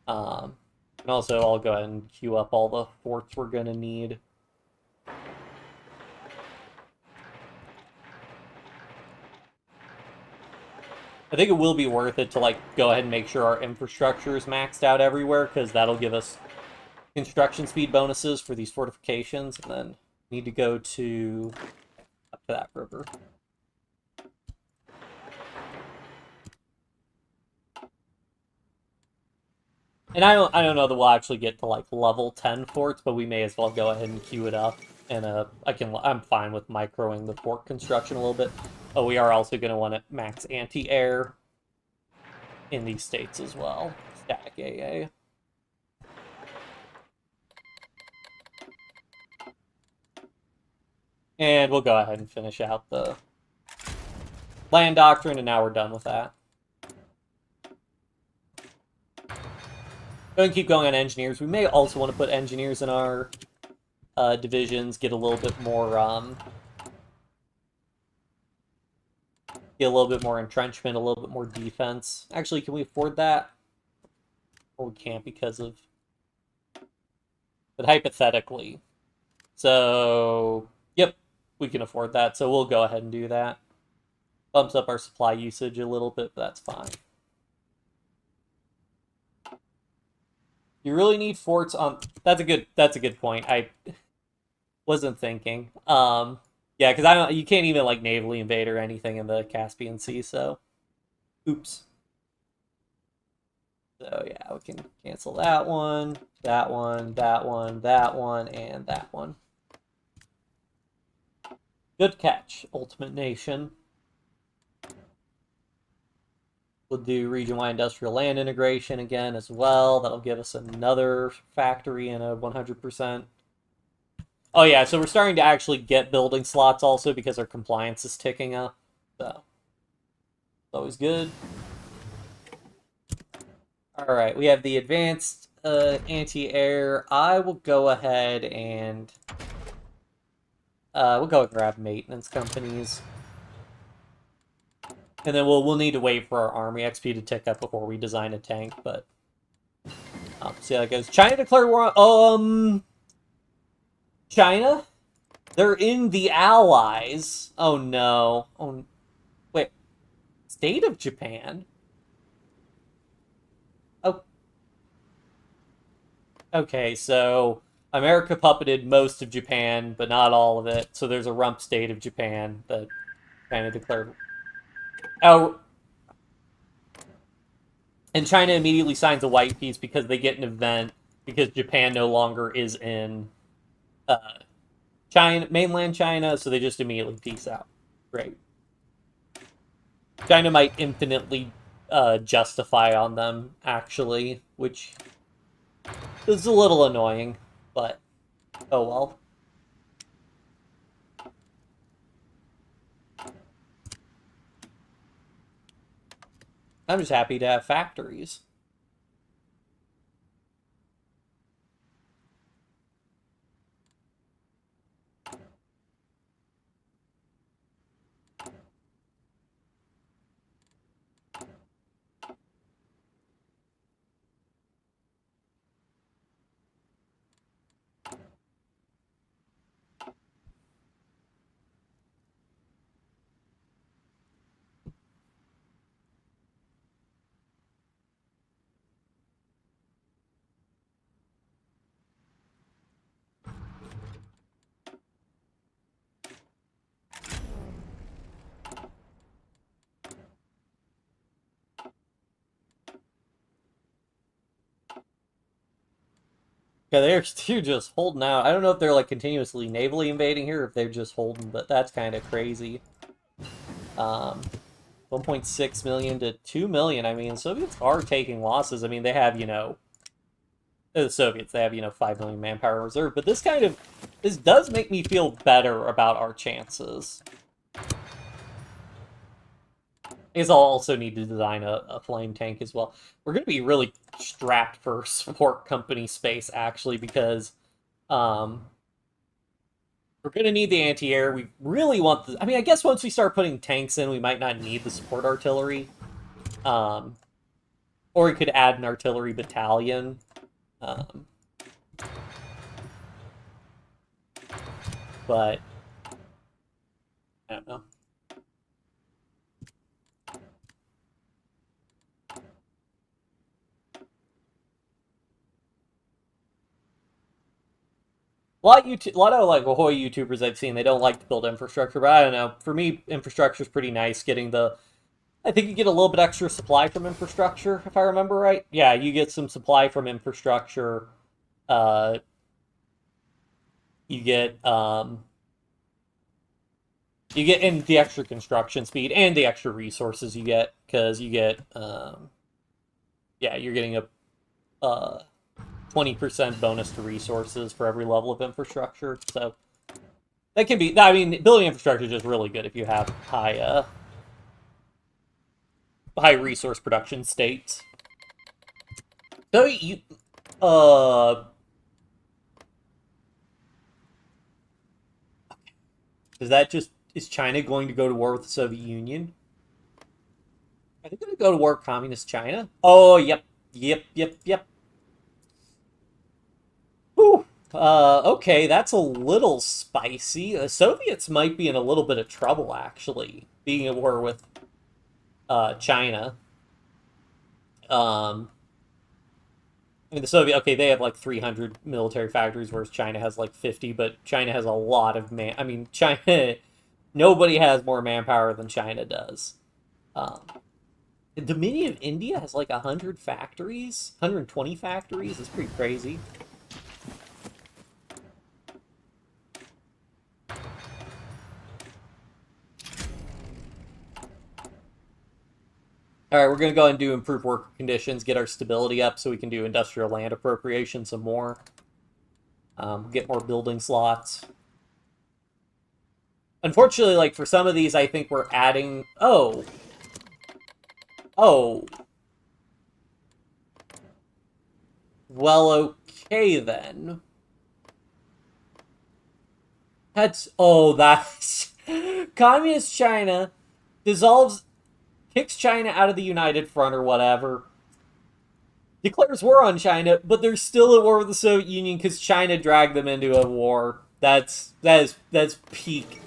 And also I'll go ahead and queue up all the forts we're gonna need. I think it will be worth it to like go ahead and make sure our infrastructure is maxed out everywhere, because that'll give us construction speed bonuses for these fortifications, and then need to go to up to that river. And I don't know that we'll actually get to like level 10 forts, but we may as well go ahead and queue it up. And I'm fine with microing the fort construction a little bit. Oh, we are also going to want to max anti-air in these states as well. Static AA. And we'll go ahead and finish out the land doctrine, and now we're done with that. Go and keep going on engineers. We may also want to put engineers in our divisions, get a little bit more entrenchment, a little bit more defense. Actually, can we afford that? Or we can't because of... But hypothetically. So, yep, we can afford that. So we'll go ahead and do that. Bumps up our supply usage a little bit, but that's fine. You really need forts on... That's a good point. I wasn't thinking. Yeah, because you can't even like navally invade or anything in the Caspian Sea, so oops. So yeah, we can cancel that one, that one, that one, that one, and that one. Good catch, Ultimate Nation. We'll do region-wide industrial land integration again as well. That'll give us another factory and a 100%. Oh yeah, so we're starting to actually get building slots also because our compliance is ticking up. So, it's always good. Alright, we have the advanced anti-air. I will go ahead and... we'll go and grab maintenance companies. And then we'll need to wait for our army XP to tick up before we design a tank, but... see how that goes. China declared war on... China? They're in the Allies. Oh no. Oh, wait. State of Japan? Oh. Okay, so America puppeted most of Japan, but not all of it. So there's a rump state of Japan that China declared. Oh. And China immediately signs a white peace because they get an event because Japan no longer is in China, mainland China, so they just immediately peace out. Great. China might infinitely justify on them, actually, which is a little annoying, but oh well. I'm just happy to have factories. Yeah, they're just holding out. I don't know if they're like continuously navally invading here, or if they're just holding, but that's kind of crazy. 1.6 million to 2 million. I mean, Soviets are taking losses. I mean, they have, the Soviets, they have, 5 million manpower reserve, but this does make me feel better about our chances. I guess I'll also need to design a flame tank as well. We're going to be really strapped for support company space, actually, because we're going to need the anti-air. We really want the... I mean, I guess once we start putting tanks in, we might not need the support artillery. Or we could add an artillery battalion. But I don't know. A lot of like HOI YouTubers I've seen, they don't like to build infrastructure, but I don't know. For me, infrastructure is pretty nice. I think you get a little bit extra supply from infrastructure, if I remember right. Yeah, you get some supply from infrastructure. Uh, you get in the extra construction speed and the extra resources you get because you get yeah, you're getting a 20% bonus to resources for every level of infrastructure. So that can be, I mean, building infrastructure is just really good if you have high resource production states. So is China going to go to war with the Soviet Union? Are they going to go to war with communist China? Oh, yep. Whew. Okay, that's a little spicy. The Soviets might be in a little bit of trouble, actually, being at war with China. I mean, okay, they have like 300 military factories, whereas China has like 50, but China has a lot of I mean, China, nobody has more manpower than China does. The Dominion of India has like 100 factories, 120 factories. It's pretty crazy. All right, we're going to go ahead and do improved worker conditions, get our stability up so we can do industrial land appropriation some more. Get more building slots. Unfortunately, like, for some of these, I think we're adding... Oh. Well, okay, then. That's... Communist China kicks China out of the United Front or whatever, declares war on China, but they're still at war with the Soviet Union because China dragged them into a war. That's peak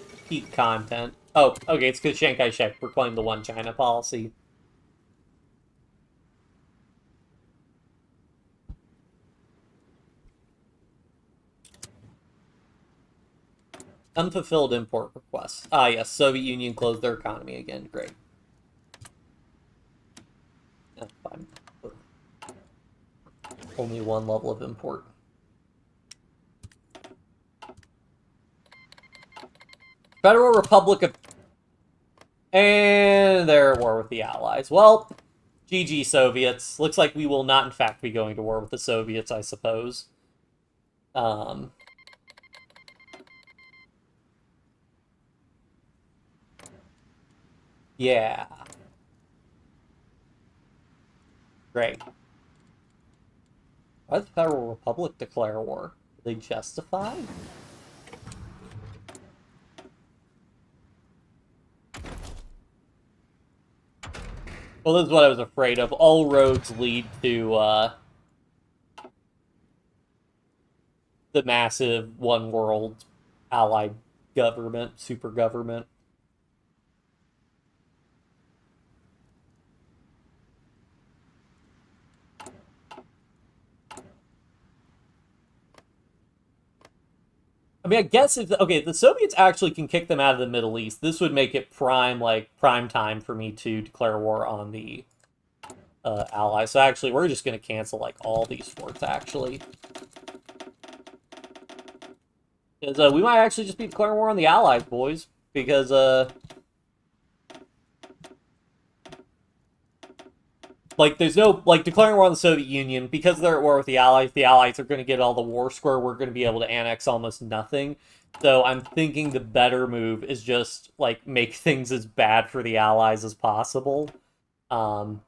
content. Oh, okay, it's because Chiang Kai-shek proclaimed the One China policy. Unfulfilled import requests. Ah, yes, Soviet Union closed their economy again. Great. Fine. Only one level of import. Federal Republic of... And they're at war with the Allies. Well, GG Soviets. Looks like we will not, in fact, be going to war with the Soviets, I suppose. Yeah. Great. Why did the Federal Republic declare war? Are they justified? Well, this is what I was afraid of. All roads lead to the massive one world allied government, super government. I mean, I guess if the Soviets actually can kick them out of the Middle East, this would make it prime time for me to declare war on the Allies. So actually, we're just going to cancel like all these forts. Actually, Because we might actually just be declaring war on the Allies, boys. Because, like, there's no, like, declaring war on the Soviet Union, because they're at war with the Allies are going to get all the war score, we're going to be able to annex almost nothing. So I'm thinking the better move is just, like, make things as bad for the Allies as possible. And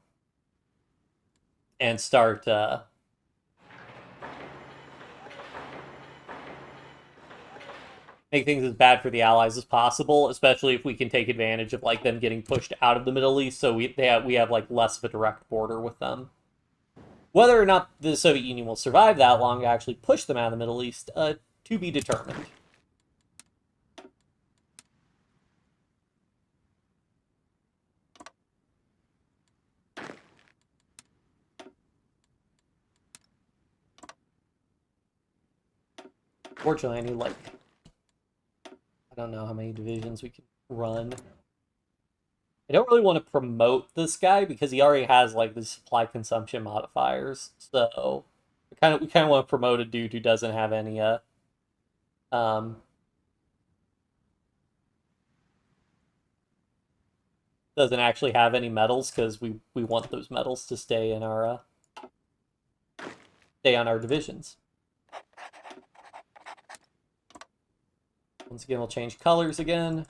start, make things as bad for the Allies as possible, especially if we can take advantage of, like, them getting pushed out of the Middle East, so we have like, less of a direct border with them. Whether or not the Soviet Union will survive that long to actually push them out of the Middle East, to be determined. Fortunately, I need, like, I don't know how many divisions we can run. I don't really want to promote this guy because he already has, like, the supply consumption modifiers. So we kind of want to promote a dude who doesn't have any um doesn't actually have any metals, because we want those metals to stay in our stay on our divisions. Once again, we'll change colors again.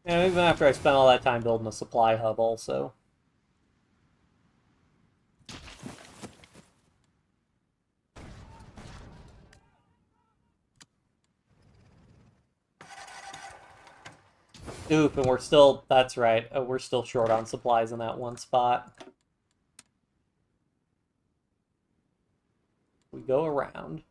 And even after I spent all that time building a supply hub also. Oop, and we're still, that's right, we're still short on supplies in that one spot. We go around.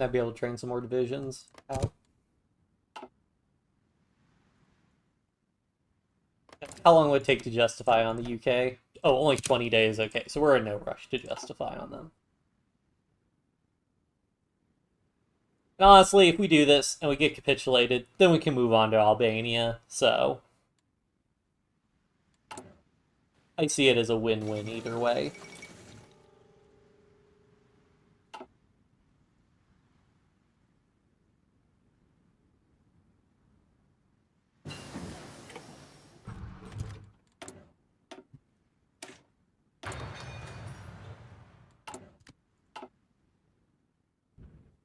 I'd be able to train some more divisions out. How long would it take to justify on the UK? Oh, only 20 days. Okay, so we're in no rush to justify on them. And honestly, if we do this and we get capitulated, then we can move on to Albania. So I see it as a win-win either way.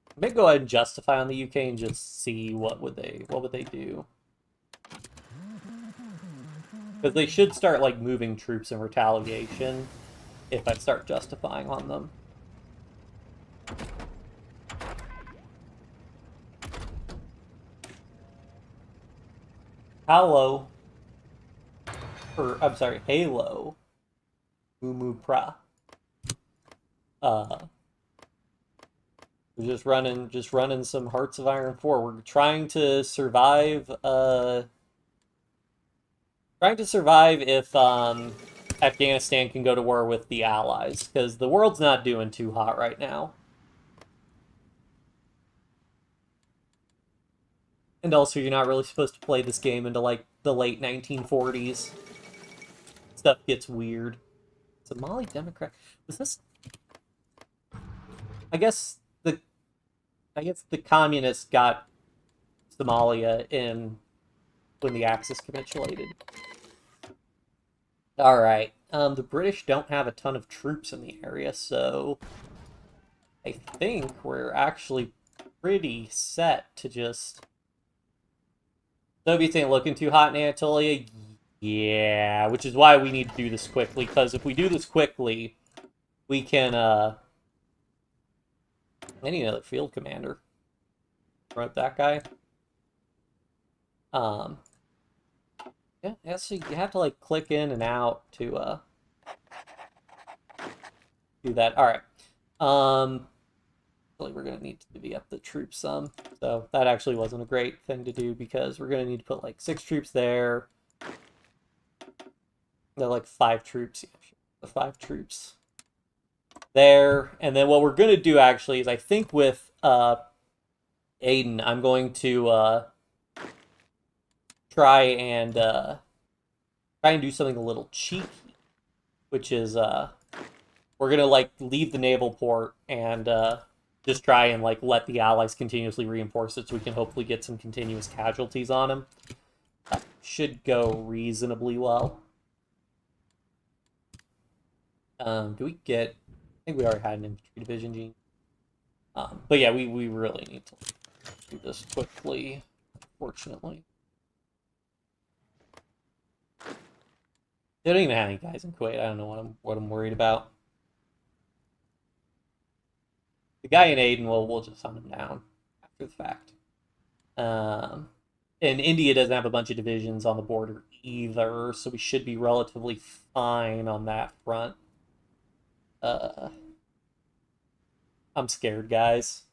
I may go ahead and justify on the UK and just see what would they do. Because they should start, like, moving troops in retaliation if I start justifying on them. Halo. Or, I'm sorry, Halo. Mumu Pra. We're just running some Hearts of Iron 4. We're trying to survive, if Afghanistan can go to war with the Allies, because the world's not doing too hot right now. And also, you're not really supposed to play this game into, like, the late 1940s. Stuff gets weird. Somali Democrat. Was this? I guess the communists got Somalia in when the Axis capitulated. All right. The British don't have a ton of troops in the area, so I think we're actually pretty set to just. Soviets ain't looking too hot in Anatolia. Yeah, which is why we need to do this quickly, because if we do this quickly, we can, I need another field commander. Promote that guy. Yeah, so you have to, like, click in and out to, do that. Alright. We're going to need to divvy up the troops some. So that actually wasn't a great thing to do, because we're going to need to put, like, 6 troops there. No, like 5 troops. Yeah, 5 troops there. And then what we're going to do, actually, is I think with Aiden, I'm going to try and do something a little cheeky, which is we're gonna like leave the naval port and just try and like let the allies continuously reinforce it so we can hopefully get some continuous casualties on them. Should go reasonably well. Do we get? I think we already had an infantry division, Gene. But yeah, we really need to do this quickly, unfortunately. They don't even have any guys in Kuwait. I don't know what I'm worried about. The guy in Aden, we'll just hunt him down after the fact. And India doesn't have a bunch of divisions on the border either, so we should be relatively fine on that front. I'm scared, guys.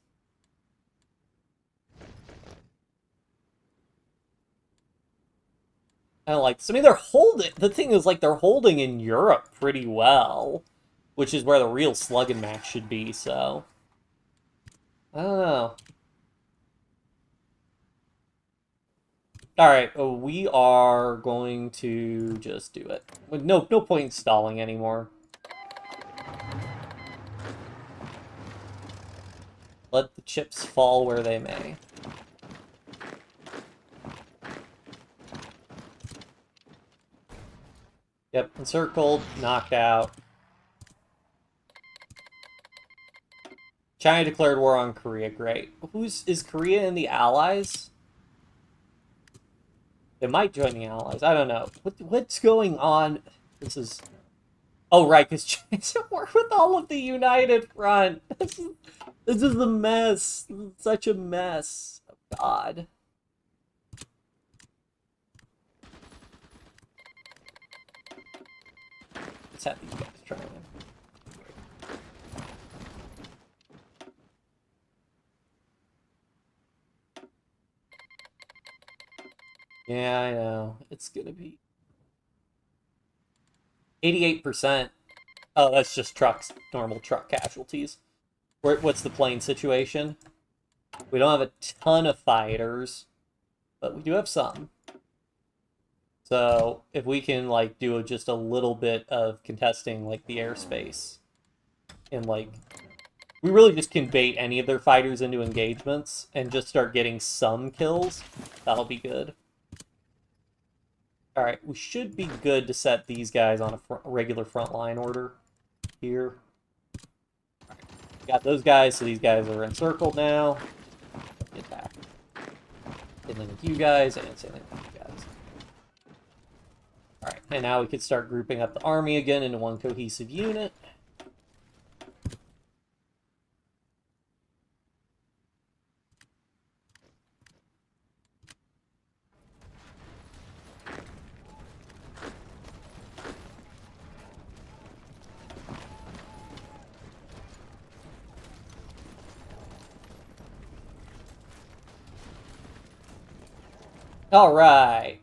I don't like this. I mean, they're holding. The thing is, like, they're holding in Europe pretty well, which is where the real slugging match should be. So, I don't know. All right, we are going to just do it. No point in stalling anymore. Let the chips fall where they may. Yep, encircled, knocked out. China declared war on Korea. Great. Is Korea in the Allies? It might join the Allies. I don't know. What's going on? This is... Oh, right, because China's at war with all of the United Front. This is a mess. This is such a mess. Oh, God. Let's have these guys try it. Yeah, I know. It's gonna be 88%. Oh, that's just trucks, normal truck casualties. What's the plane situation? We don't have a ton of fighters, but we do have some. So if we can like do just a little bit of contesting like the airspace, and like we really just can bait any of their fighters into engagements and just start getting some kills, that'll be good. All right, we should be good to set these guys on a regular front line order here. Right. Got those guys, so these guys are encircled now. Get back. Same thing with you guys, and same thing with you guys. All right, and now we can start grouping up the army again into one cohesive unit. All right.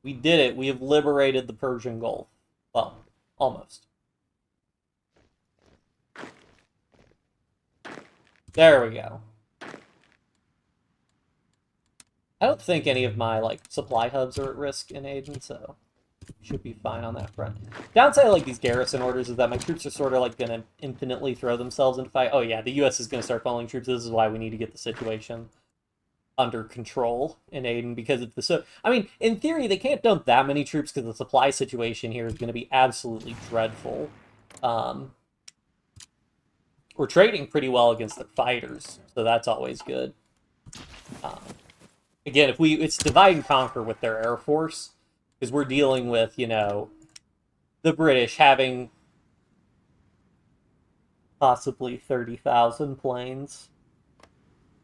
We did it. We have liberated the Persian Gulf. Well, almost. There we go. I don't think any of my like supply hubs are at risk in Aden, so should be fine on that front. Downside of like these garrison orders is that my troops are sort of like gonna infinitely throw themselves into fight. Oh yeah, the U.S. is gonna start falling troops. This is why we need to get the situation under control in Aden, because if the I mean, in theory, they can't dump that many troops because the supply situation here is going to be absolutely dreadful. We're trading pretty well against the fighters, so that's always good. Again, it's divide and conquer with their air force, because we're dealing with, you know, the British having possibly 30,000 planes.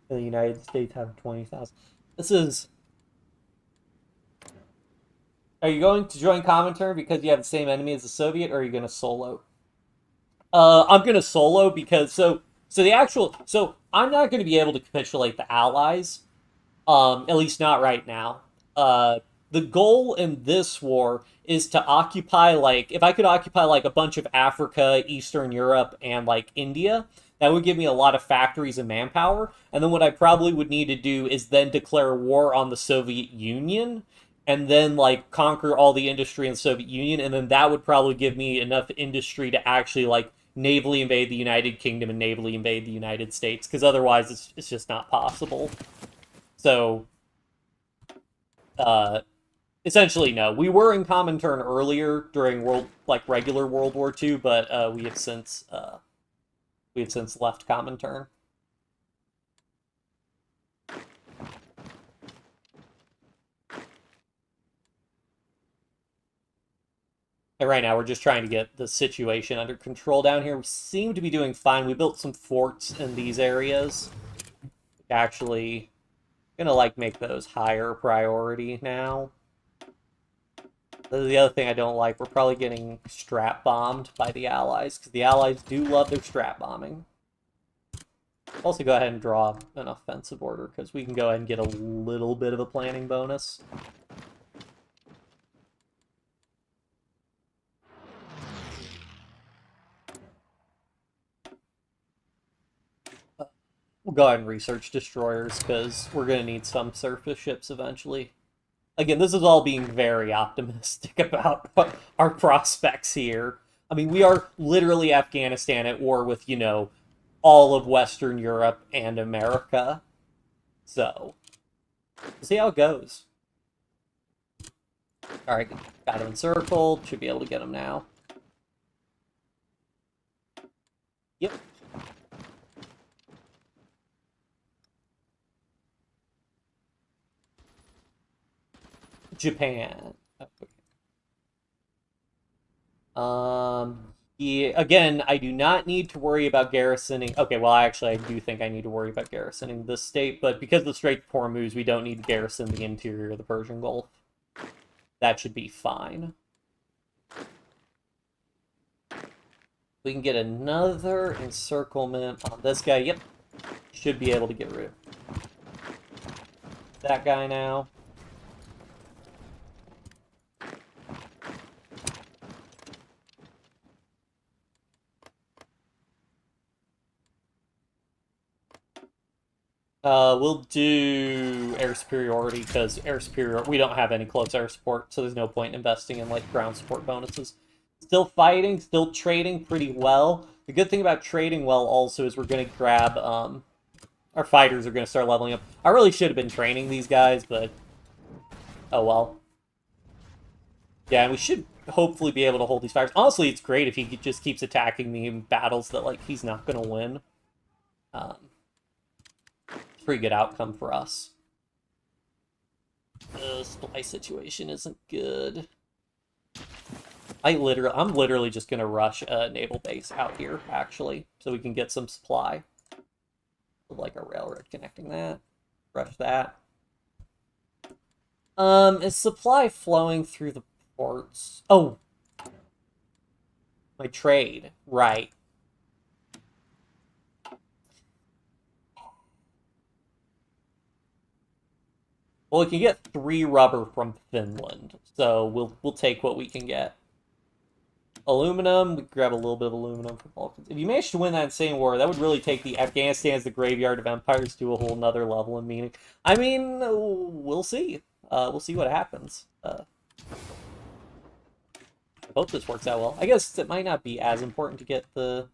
The United States have 20,000. This is... Are you going to join Comintern because you have the same enemy as the Soviet, or are you going to solo? I'm going to solo because... So I'm not going to be able to capitulate the Allies. At least not right now. The goal in this war is to occupy, like... If I could occupy, like, a bunch of Africa, Eastern Europe, and, like, India... That would give me a lot of factories and manpower. And then what I probably would need to do is then declare war on the Soviet Union and then like conquer all the industry in the Soviet Union. And then that would probably give me enough industry to actually like navally invade the United Kingdom and navally invade the United States. Because otherwise it's just not possible. So, uh, essentially, no. We were in Comintern earlier during regular World War II, but we have since left Comintern. And right now, we're just trying to get the situation under control down here. We seem to be doing fine. We built some forts in these areas. Actually, gonna like make those higher priority now. The other thing I don't like, we're probably getting strap bombed by the Allies, because the Allies do love their strap bombing. Also go ahead and draw an offensive order, because we can go ahead and get a little bit of a planning bonus. We'll go ahead and research destroyers, because we're going to need some surface ships eventually. Again, this is all being very optimistic about our prospects here. I mean, we are literally Afghanistan at war with, all of Western Europe and America. So, we'll see how it goes. Alright, got him encircled. Should be able to get him now. Yep. Japan. Yeah, again, I do not need to worry about garrisoning. Okay, well, actually, I do think I need to worry about garrisoning this state, but because of the Strait of Hormuz, we don't need to garrison the interior of the Persian Gulf. That should be fine. We can get another encirclement on this guy. Yep. Should be able to get rid of that guy now. We'll do air superiority, because we don't have any close air support, so there's no point in investing in, like, ground support bonuses. Still fighting, still trading pretty well. The good thing about trading well, also, is we're going to grab, our fighters are going to start leveling up. I really should have been training these guys, but oh well. Yeah, and we should hopefully be able to hold these fighters. Honestly, it's great if he just keeps attacking me in battles that, like, he's not going to win. Pretty good outcome for us. The supply situation isn't good. I'm literally just gonna rush a naval base out here, actually, so we can get some supply. Like a railroad connecting that. Rush that. Is supply flowing through the ports? Oh! My trade. Right. Well, we can get 3 rubber from Finland, so we'll take what we can get. Aluminum, we grab a little bit of aluminum from Balkans. If you manage to win that insane war, that would really take the Afghanistan as the graveyard of empires to a whole nother level in meaning. I mean, we'll see. We'll see what happens. I hope this works out well. I guess it might not be as important to get the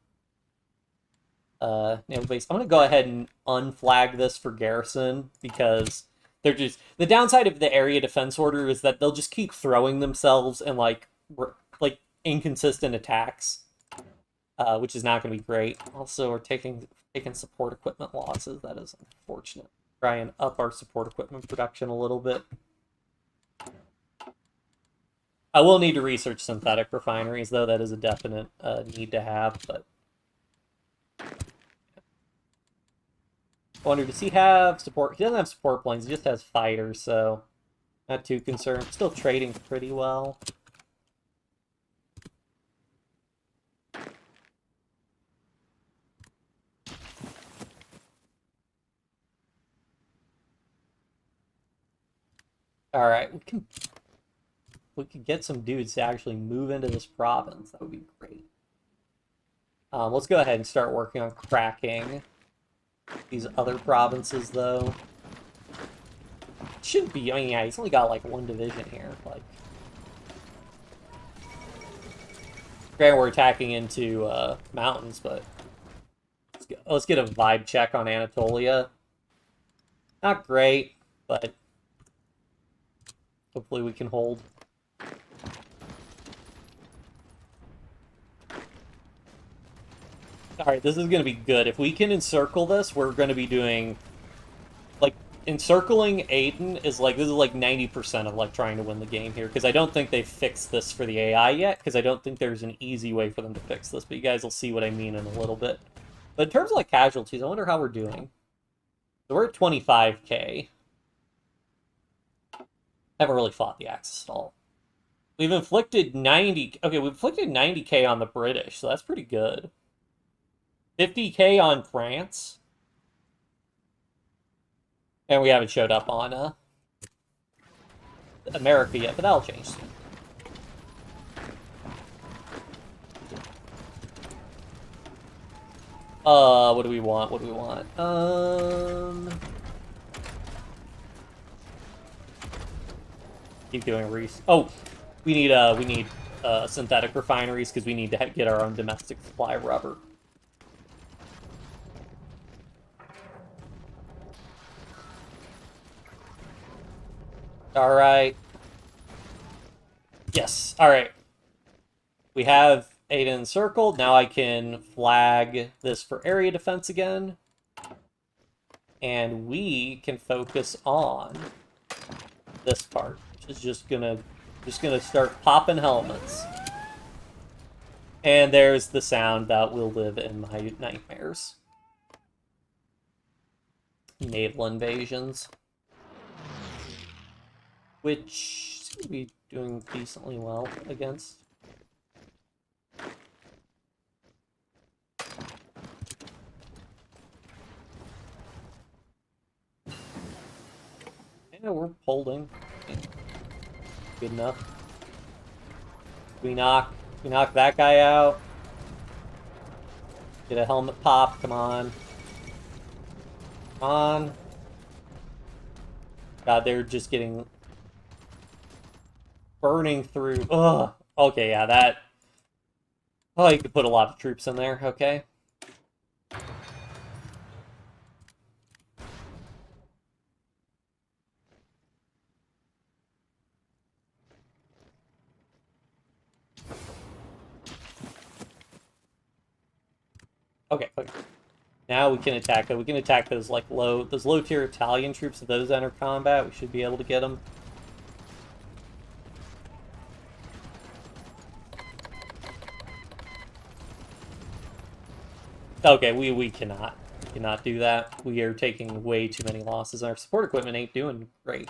naval base. I'm gonna go ahead and unflag this for garrison, because they're just the downside of the area defense order is that they'll just keep throwing themselves in like inconsistent attacks, which is not going to be great. Also, we're taking support equipment losses. That is unfortunate. Try and up our support equipment production a little bit. I will need to research synthetic refineries, though. That is a definite need to have, but I wonder, does he have support? He doesn't have support planes, he just has fighters, so not too concerned. Still trading pretty well. Alright, we could get some dudes to actually move into this province. That would be great. Let's go ahead and start working on cracking these other provinces, though. Shouldn't be, I mean, yeah, he's only got, like, one division here, like... Granted, we're attacking into, mountains, but... Let's get a vibe check on Anatolia. Not great, but... Hopefully we can hold. Alright, this is going to be good. If we can encircle this, we're going to be doing... Like, encircling Aden is like... This is like 90% of, like, trying to win the game here. Because I don't think they've fixed this for the AI yet. Because I don't think there's an easy way for them to fix this. But you guys will see what I mean in a little bit. But in terms of, like, casualties, I wonder how we're doing. So we're at 25k. Haven't really fought the Axis at all. We've inflicted 90... Okay, we've inflicted 90k on the British. So that's pretty good. 50k on France. And we haven't showed up on America yet, but that'll change soon. What do we want? What do we want? Keep doing Oh, we need synthetic refineries because we need to get our own domestic supply of rubber. Alright. Yes, alright. We have Aden encircled. Now I can flag this for area defense again. And we can focus on this part, which is just gonna start popping helmets. And there's the sound that will live in my nightmares. Naval invasions. Which seem to be doing decently well against. Yeah, we're holding. Good enough. We knock that guy out. Get a helmet pop, come on. Come on. God, they're just getting... burning through. Ugh. Okay, yeah, that... Oh, you could put a lot of troops in there, okay. Okay, okay. Now we can attack it. We can attack those like low tier Italian troops. If those enter combat, we should be able to get them. Okay, we cannot do that. We are taking way too many losses. Our support equipment ain't doing great.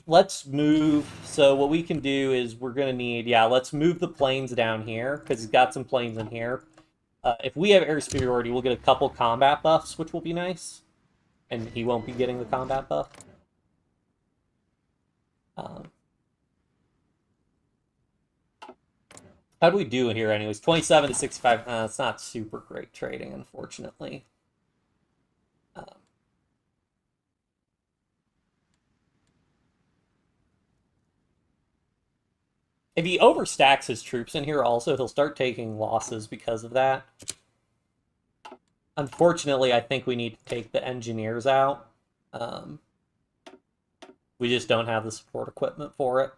Let's move. So what we can do is we're gonna need, yeah, let's move the planes down here because he's got some planes in here. If we have air superiority, we'll get a couple combat buffs, which will be nice. And he won't be getting the combat buff. How do we do here anyways? 27 to 65. It's not super great trading, unfortunately. If he overstacks his troops in here also, he'll start taking losses because of that. Unfortunately, I think we need to take the engineers out. We just don't have the support equipment for it.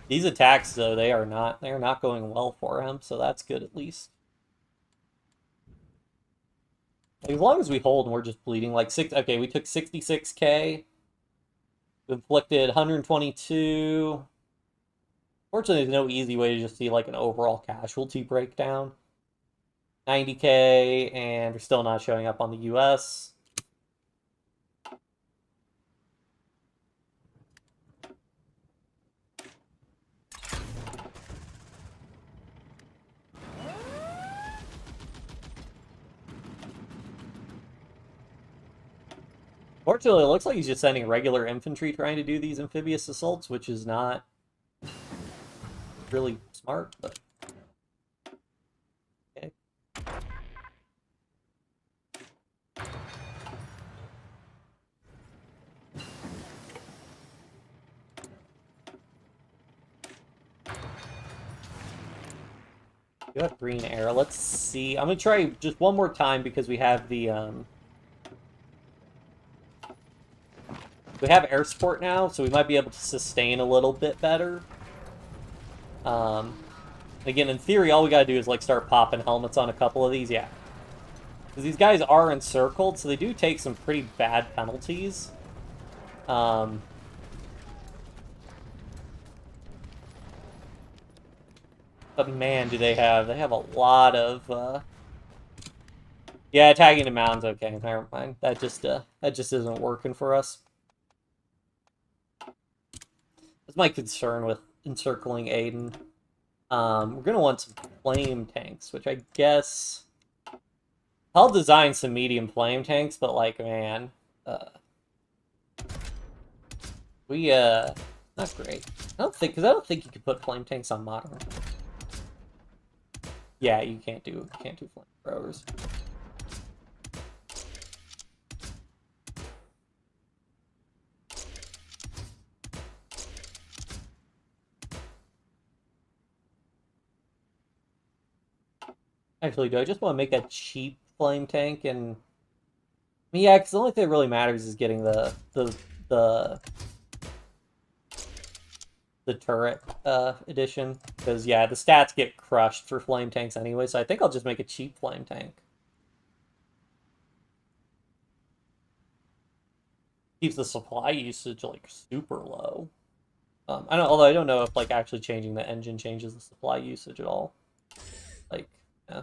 These attacks, though, they are not going well for him, so that's good at least. As long as we hold and we're just bleeding, like okay, we took 66k. We inflicted 122. Fortunately, there's no easy way to just see like an overall casualty breakdown. 90k, and we're still not showing up on the US. Fortunately, it looks like he's just sending regular infantry trying to do these amphibious assaults, which is not really smart, but okay. You have green air. Let's see. I'm gonna try just one more time because we have the we have air support now, so we might be able to sustain a little bit better. Again, in theory, all we gotta do is like start popping helmets on a couple of these. Yeah, because these guys are encircled, so they do take some pretty bad penalties. But man, do they have a lot of yeah, attacking the mountains. Okay, never mind. That just isn't working for us. That's my concern with encircling Aiden. We're gonna want some flame tanks, which I guess I'll design some medium flame tanks, but like, man, we not great. I don't think you can put flame tanks on modern. Yeah, you can't do flamethrowers. Actually, do I just want to make a cheap flame tank? And I mean, yeah, because the only thing that really matters is getting the turret edition. Because yeah, the stats get crushed for flame tanks anyway. So I think I'll just make a cheap flame tank. Keeps the supply usage like super low. Although I don't know if like actually changing the engine changes the supply usage at all. Like, yeah.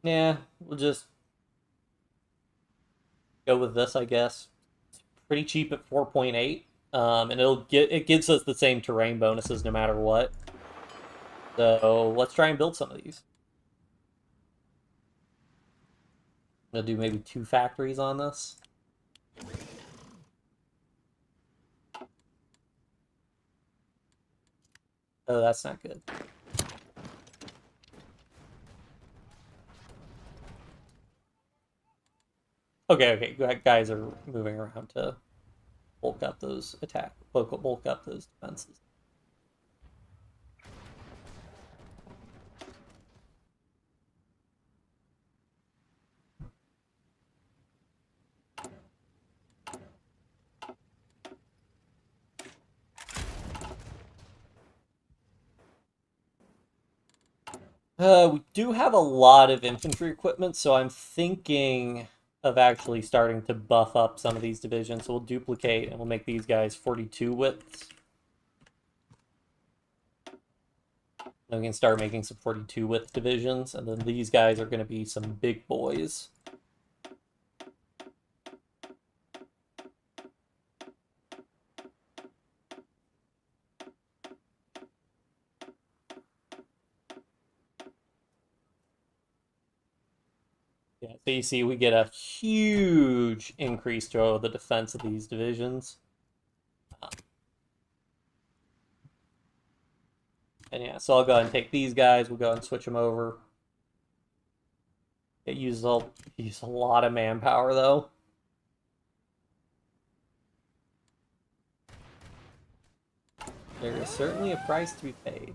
Yeah, we'll just go with this, I guess. It's pretty cheap at 4.8. And it gives us the same terrain bonuses no matter what. So let's try and build some of these. I'm gonna do maybe 2 factories on this. Oh, that's not good. Okay, guys are moving around to bulk up those bulk up those defenses. We do have a lot of infantry equipment, so I'm thinking of actually starting to buff up some of these divisions. So we'll duplicate and we'll make these guys 42 widths. Then we can start making some 42 width divisions, and then these guys are going to be some big boys. Yeah, so you see we get a huge increase to the defense of these divisions. And yeah, so I'll go ahead and take these guys. We'll go ahead and switch them over. It uses a lot of manpower, though. There is certainly a price to be paid.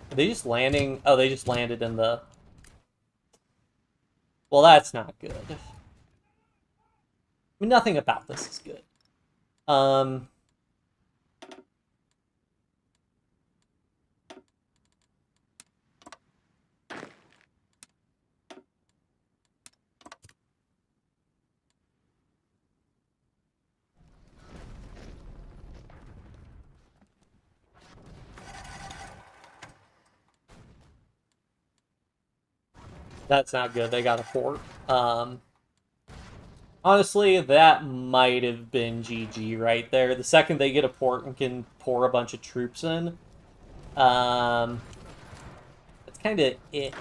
Are they just landing? Oh, they just landed in the... Well, that's not good. I mean, nothing about this is good. That's not good. They got a fort. Honestly, that might have been GG right there. The second they get a port and can pour a bunch of troops in, that's kind of it.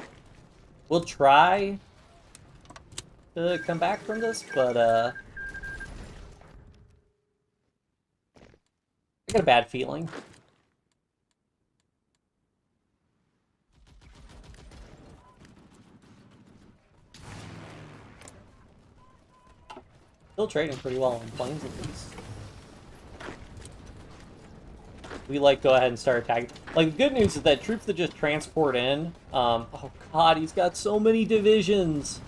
We'll try to come back from this, but I got a bad feeling. Still trading pretty well on planes at least. We like go ahead and start attacking. Like the good news is that troops that just transport in. Oh god, he's got so many divisions.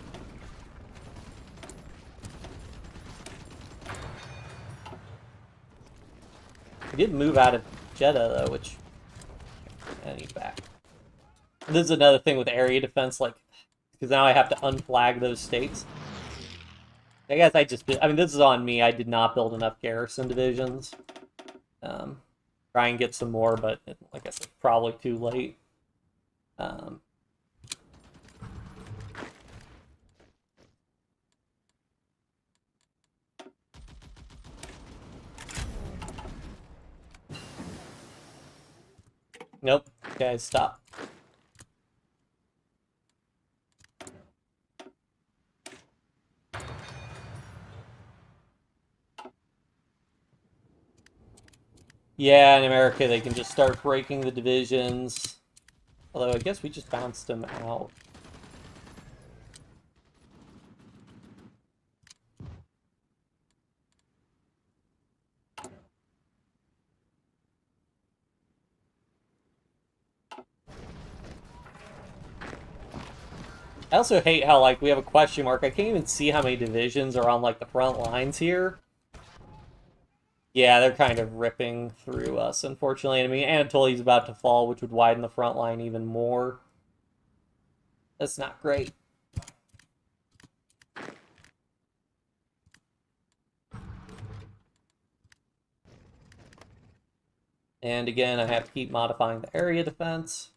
He did move out of Jeddah though, which I need back. This is another thing with area defense, like because now I have to unflag those states. I guess I just did. I mean, this is on me. I did not build enough garrison divisions. Try and get some more, but like I said, probably too late. Nope. Guys, stop. Yeah, in America they can just start breaking the divisions. Although I guess we just bounced them out. I also hate how, like, we have a question mark. I can't even see how many divisions are on, like, the front lines here. Yeah, they're kind of ripping through us, unfortunately. I mean, Anatolia's about to fall, which would widen the front line even more. That's not great. And again, I have to keep modifying the area defense.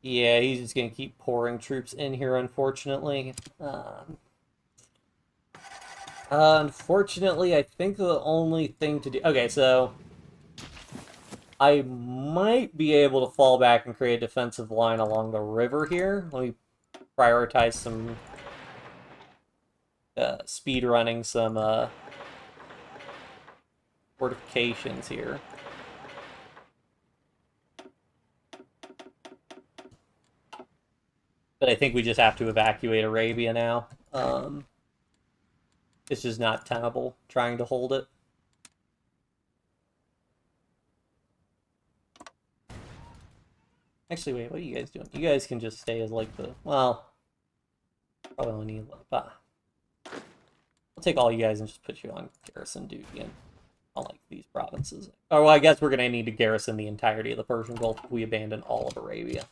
Yeah, he's just going to keep pouring troops in here, unfortunately. Unfortunately, I think the only thing to do... Okay, so... I might be able to fall back and create a defensive line along the river here. Let me prioritize some... speed running some, fortifications here. But I think we just have to evacuate Arabia now. It's just not tenable trying to hold it. Actually, wait, what are you guys doing? You guys can just stay as, like, the... Well, probably only need... I'll take all you guys and just put you on garrison duty and on, like, these provinces. Oh, well, I guess we're going to need to garrison the entirety of the Persian Gulf if we abandon all of Arabia.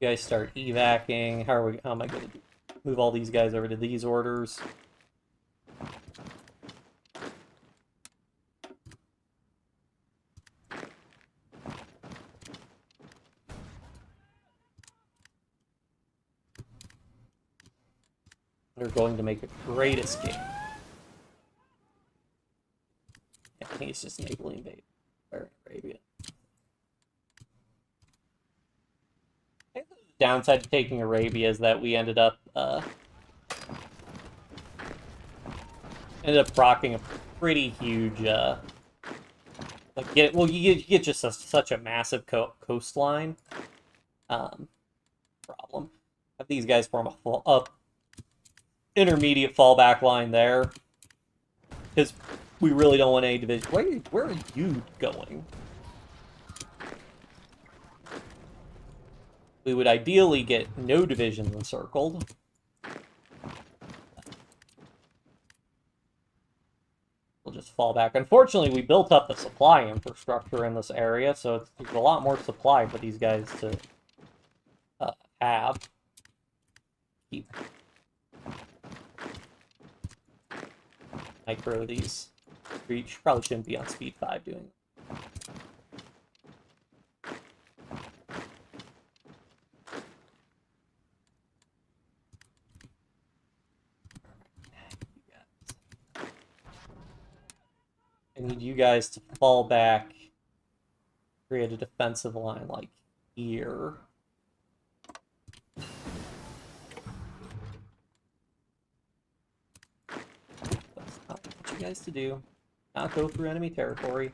You guys start evacing. How am I going to move all these guys over to these orders? They're going to make a great escape. Yeah, I think it's just navally invade Arabia. I think the downside to taking Arabia is that we ended up procking a pretty huge you get just such a massive coastline. Problem. Have these guys form a intermediate fallback line there, because we really don't want any division. Where are you going? We would ideally get no divisions encircled. We'll just fall back. Unfortunately, we built up the supply infrastructure in this area, so there's a lot more supply for these guys to have. Keep micro these. Reach probably shouldn't be on speed 5 doing it. I need you guys to fall back, create a defensive line like here. That's not what I want you guys to do. Not go through enemy territory.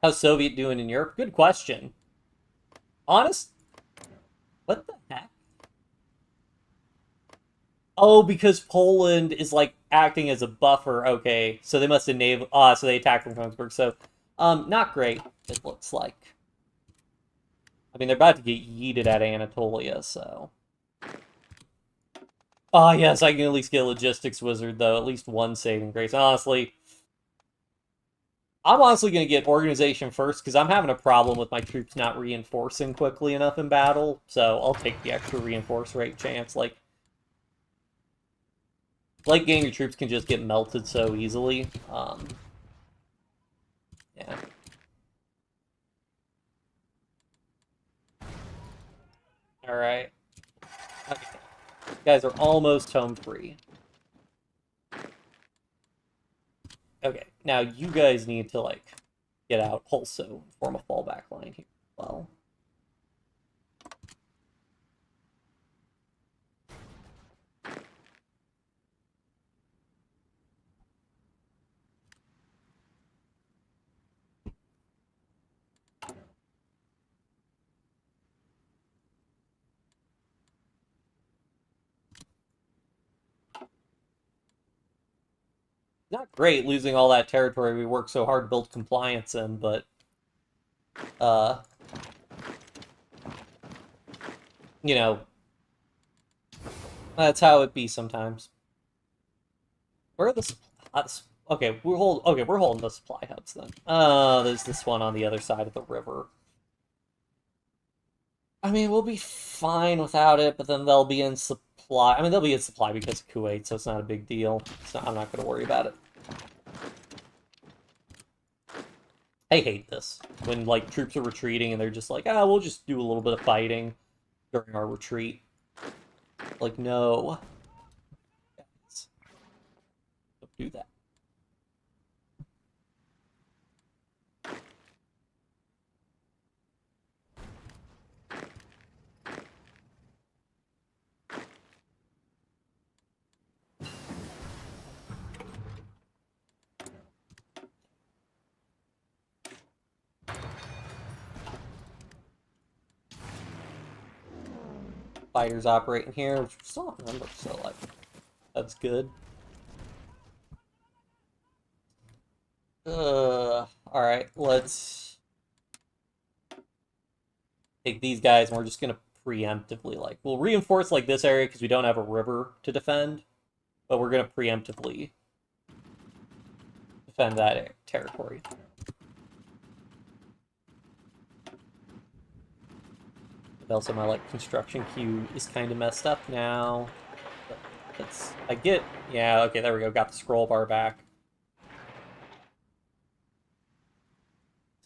How's Soviet doing in Europe? Good question. Honest? What the heck? Oh, because Poland is like acting as a buffer. Okay, so they must have naval. So they attacked from Kongsberg. So, not great. It looks like. I mean, they're about to get yeeted at Anatolia. So. Oh yes, I can at least get a logistics wizard though. At least one saving grace. Honestly, I'm honestly going to get organization first because I'm having a problem with my troops not reinforcing quickly enough in battle. So I'll take the extra reinforce rate chance. Like game, your troops can just get melted so easily. Yeah. All right. Okay. You guys are almost home free. Okay. Now you guys need to like get out also form a fallback line here as well. Not great losing all that territory we worked so hard to build compliance in, but you know, that's how it be sometimes. Where are the supplies? Okay, we're holding the supply hubs then. There's this one on the other side of the river. I mean, we'll be fine without it, but then they'll be in supply. I mean, they'll be in supply because of Kuwait, so it's not a big deal. So I'm not going to worry about it. I hate this. When, like, troops are retreating and they're just like, we'll just do a little bit of fighting during our retreat. Like, no. Don't do that. Fighters operating here, which we still don't remember, so, like, that's good. Alright, let's take these guys, and we're just gonna preemptively, like, we'll reinforce, like, this area because we don't have a river to defend, but we're gonna preemptively defend that territory. But also, my, like, construction queue is kind of messed up now. Yeah, okay, there we go, got the scroll bar back.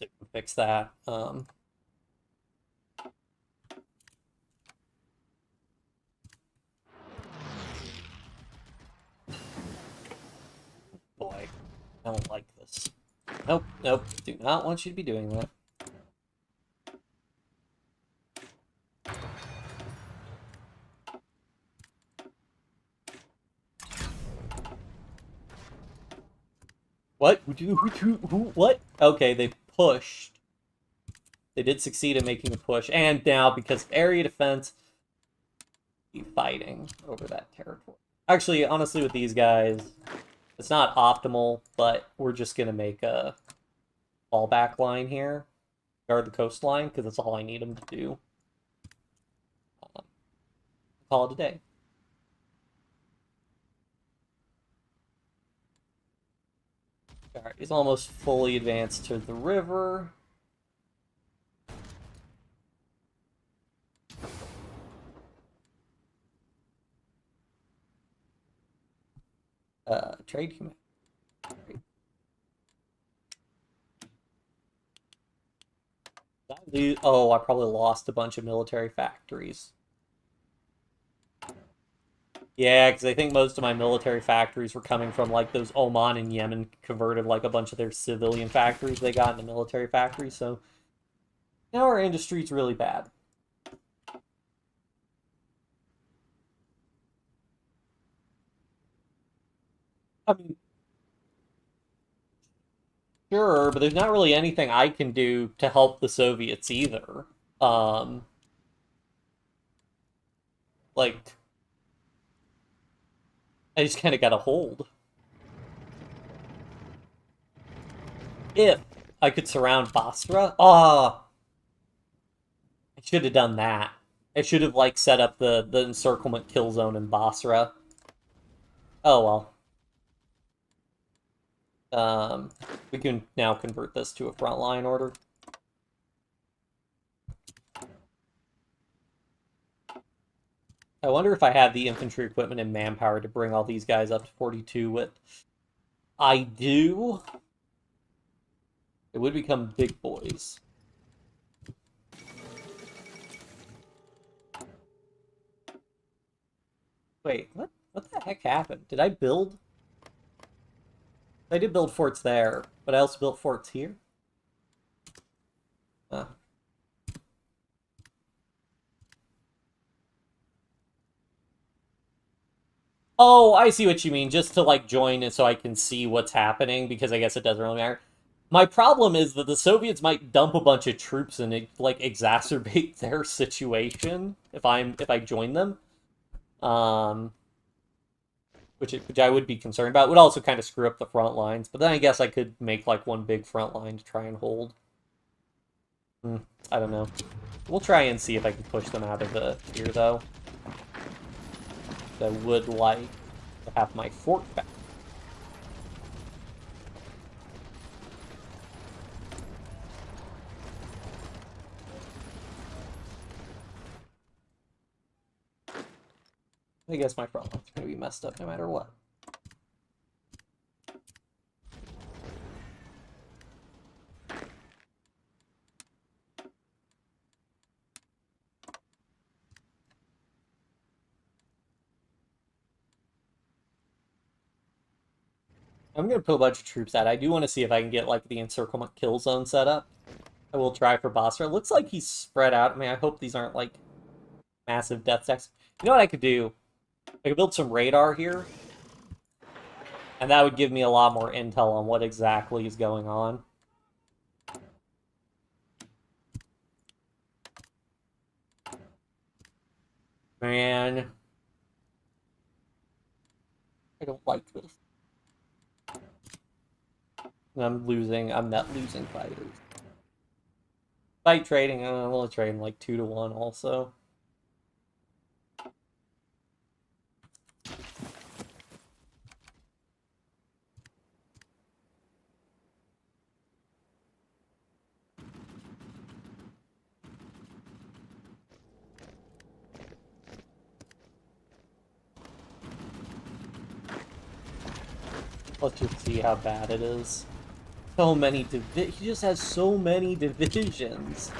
So fix that. Boy, I don't like this. Nope, do not want you to be doing that. What? What? Okay, they pushed. They did succeed in making a push, and now, because of area defense, be fighting over that territory. Actually, honestly, with these guys, it's not optimal, but we're just going to make a fallback line here. Guard the coastline, because that's all I need them to do. Call it a day. Alright, he's almost fully advanced to the river. Trade command. Oh, I probably lost a bunch of military factories. Yeah, because I think most of my military factories were coming from like those Oman and Yemen converted like a bunch of their civilian factories they got into military factories. So now our industry's really bad. I mean, sure, but there's not really anything I can do to help the Soviets either. Um, like I just kind of got to hold. If I could surround Basra, I should have done that. I should have like set up the encirclement kill zone in Basra. Oh well. Um, we can now convert this to a frontline order. I wonder if I have the infantry equipment and manpower to bring all these guys up to 42 with. I do. It would become big boys. Wait, what? What the heck happened? Did I build? I did build forts there, but I also built forts here. Huh. Oh, I see what you mean. Just to like join it so I can see what's happening, because I guess it doesn't really matter. My problem is that the Soviets might dump a bunch of troops and like exacerbate their situation if I join them. Um, which I would be concerned about. It would also kind of screw up the front lines, but then I guess I could make like one big front line to try and hold. Hmm, I don't know. We'll try and see if I can push them out of here though. I would like to have my fort back. I guess my front line's going to be messed up no matter what. I'm going to put a bunch of troops out. I do want to see if I can get like the encirclement kill zone set up. I will try for Basra. It looks like he's spread out. I mean, I hope these aren't like massive death stacks. You know what I could do? I could build some radar here. And that would give me a lot more intel on what exactly is going on. Man. I don't like this. I'm losing. I'm not losing fighters. Fight trading. I'm only trading like 2-1 also. Let's just see how bad it is. So many he just has so many divisions.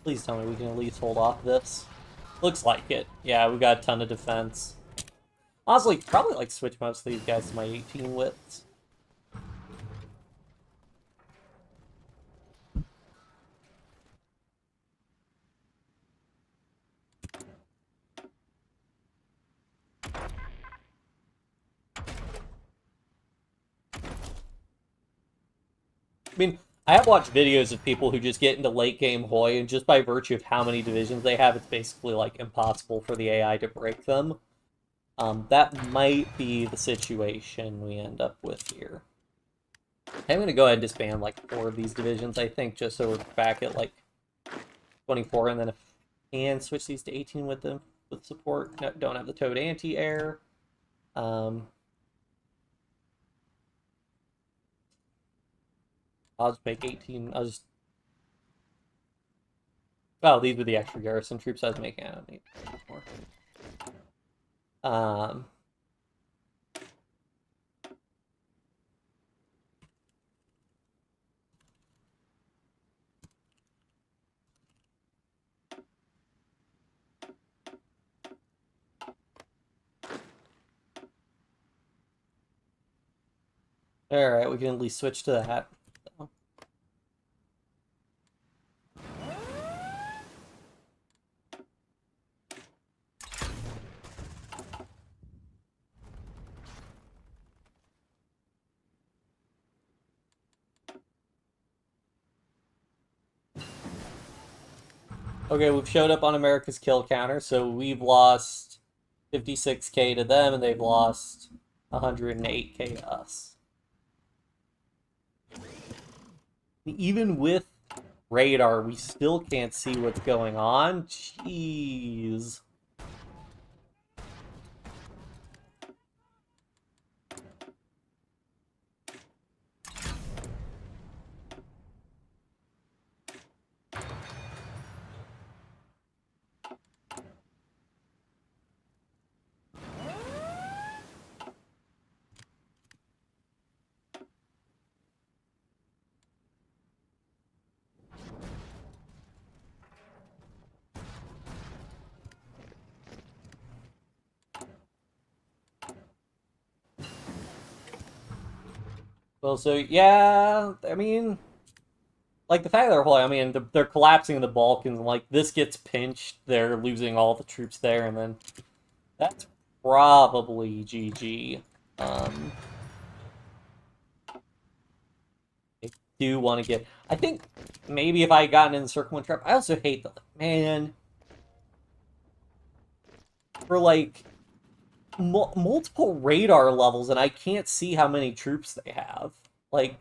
Please tell me we can at least hold off this. Looks like it. Yeah, we got a ton of defense. Honestly, probably like switch most of these guys to my 18 widths. I mean, I have watched videos of people who just get into late game HOI, and just by virtue of how many divisions they have, it's basically like impossible for the AI to break them. That might be the situation we end up with here. I'm going to go ahead and disband like 4 of these divisions, I think, just so we're back at like 24, and then if we can switch these to 18 with them with support. No, don't have the Toad anti-air. I'll just make 18. I'll just... Oh, these were the extra garrison troops I was making. I don't need more. Alright, we can at least switch to that. Okay, we've showed up on America's kill counter, so we've lost 56k to them, and they've lost 108k to us. Even with radar, we still can't see what's going on. Jeez. Well, so, yeah, I mean, like, the fact that they're holding, I mean, they're collapsing the Balkans, and, like, this gets pinched, they're losing all the troops there, and then that's probably GG. I do want to get... I think maybe if I had gotten in the Circle and Trap... I also hate the... Man... For, like, multiple radar levels, and I can't see how many troops they have. Like...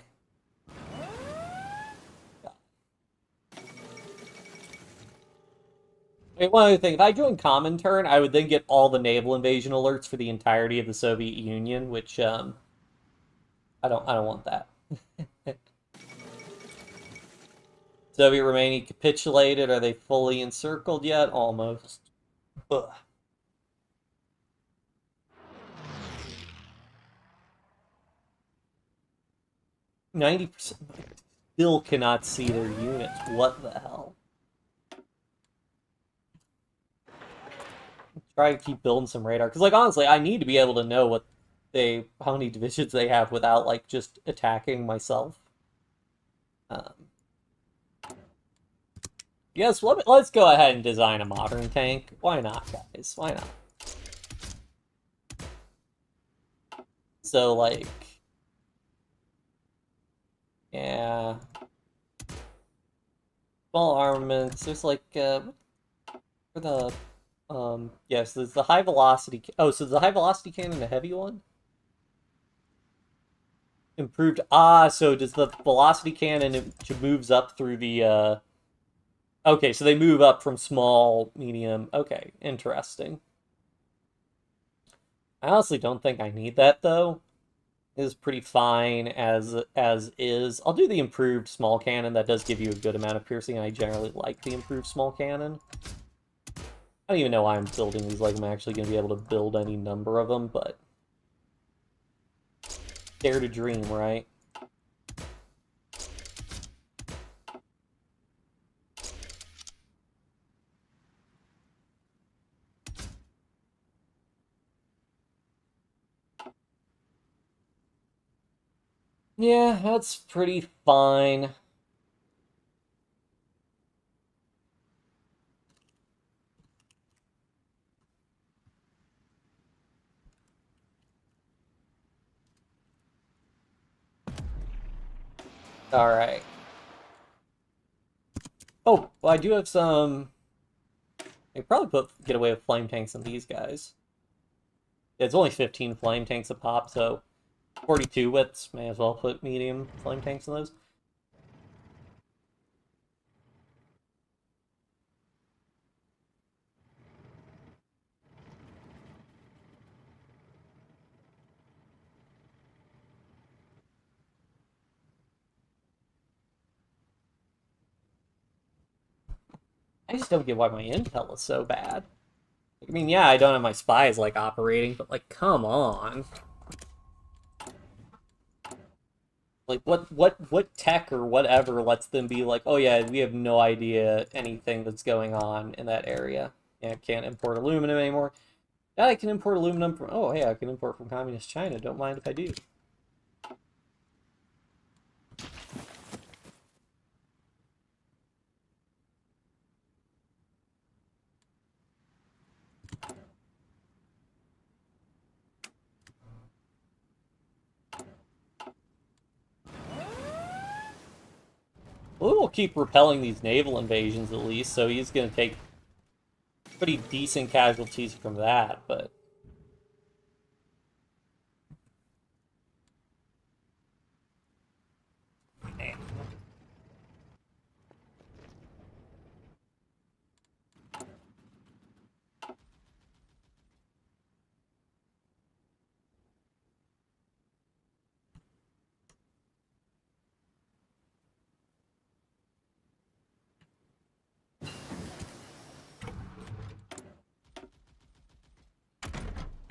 Wait, one other thing. If I joined Comintern, I would then get all the naval invasion alerts for the entirety of the Soviet Union, which, I don't want that. Soviet Romania capitulated. Are they fully encircled yet? Almost. Ugh. 90% still cannot see their units. What the hell? Try to keep building some radar. Because, like, honestly, I need to be able to know how many divisions they have without, like, just attacking myself. Yes, let's go ahead and design a modern tank. Why not, guys? Why not? So, like... Yeah... Small armaments. There's, like, for the... yes, there's the high velocity... Oh, so the high velocity cannon a heavy one? Improved... Ah, so does the velocity cannon, it moves up through the, Okay, so they move up from small, medium... Okay, interesting. I honestly don't think I need that, though. It is pretty fine as is. I'll do the improved small cannon. That does give you a good amount of piercing, and I generally like the improved small cannon. I don't even know why I'm building these, like I'm actually going to be able to build any number of them, but... Dare to dream, right? Yeah, that's pretty fine. Alright. Oh, well, I do have some... I could probably get away with flame tanks on these guys. Yeah, it's only 15 flame tanks a pop, so 42 widths. May as well put medium flame tanks in those. I just don't get why my intel is so bad. I mean, yeah, I don't have my spies, like, operating, but, like, come on. Like, what tech or whatever lets them be like, oh yeah, we have no idea anything that's going on in that area. Yeah, I can't import aluminum anymore. Yeah, I can import aluminum from, oh, hey, I can import from Communist China. Don't mind if I do. Well, we'll keep repelling these naval invasions at least, so he's going to take pretty decent casualties from that, but... Man.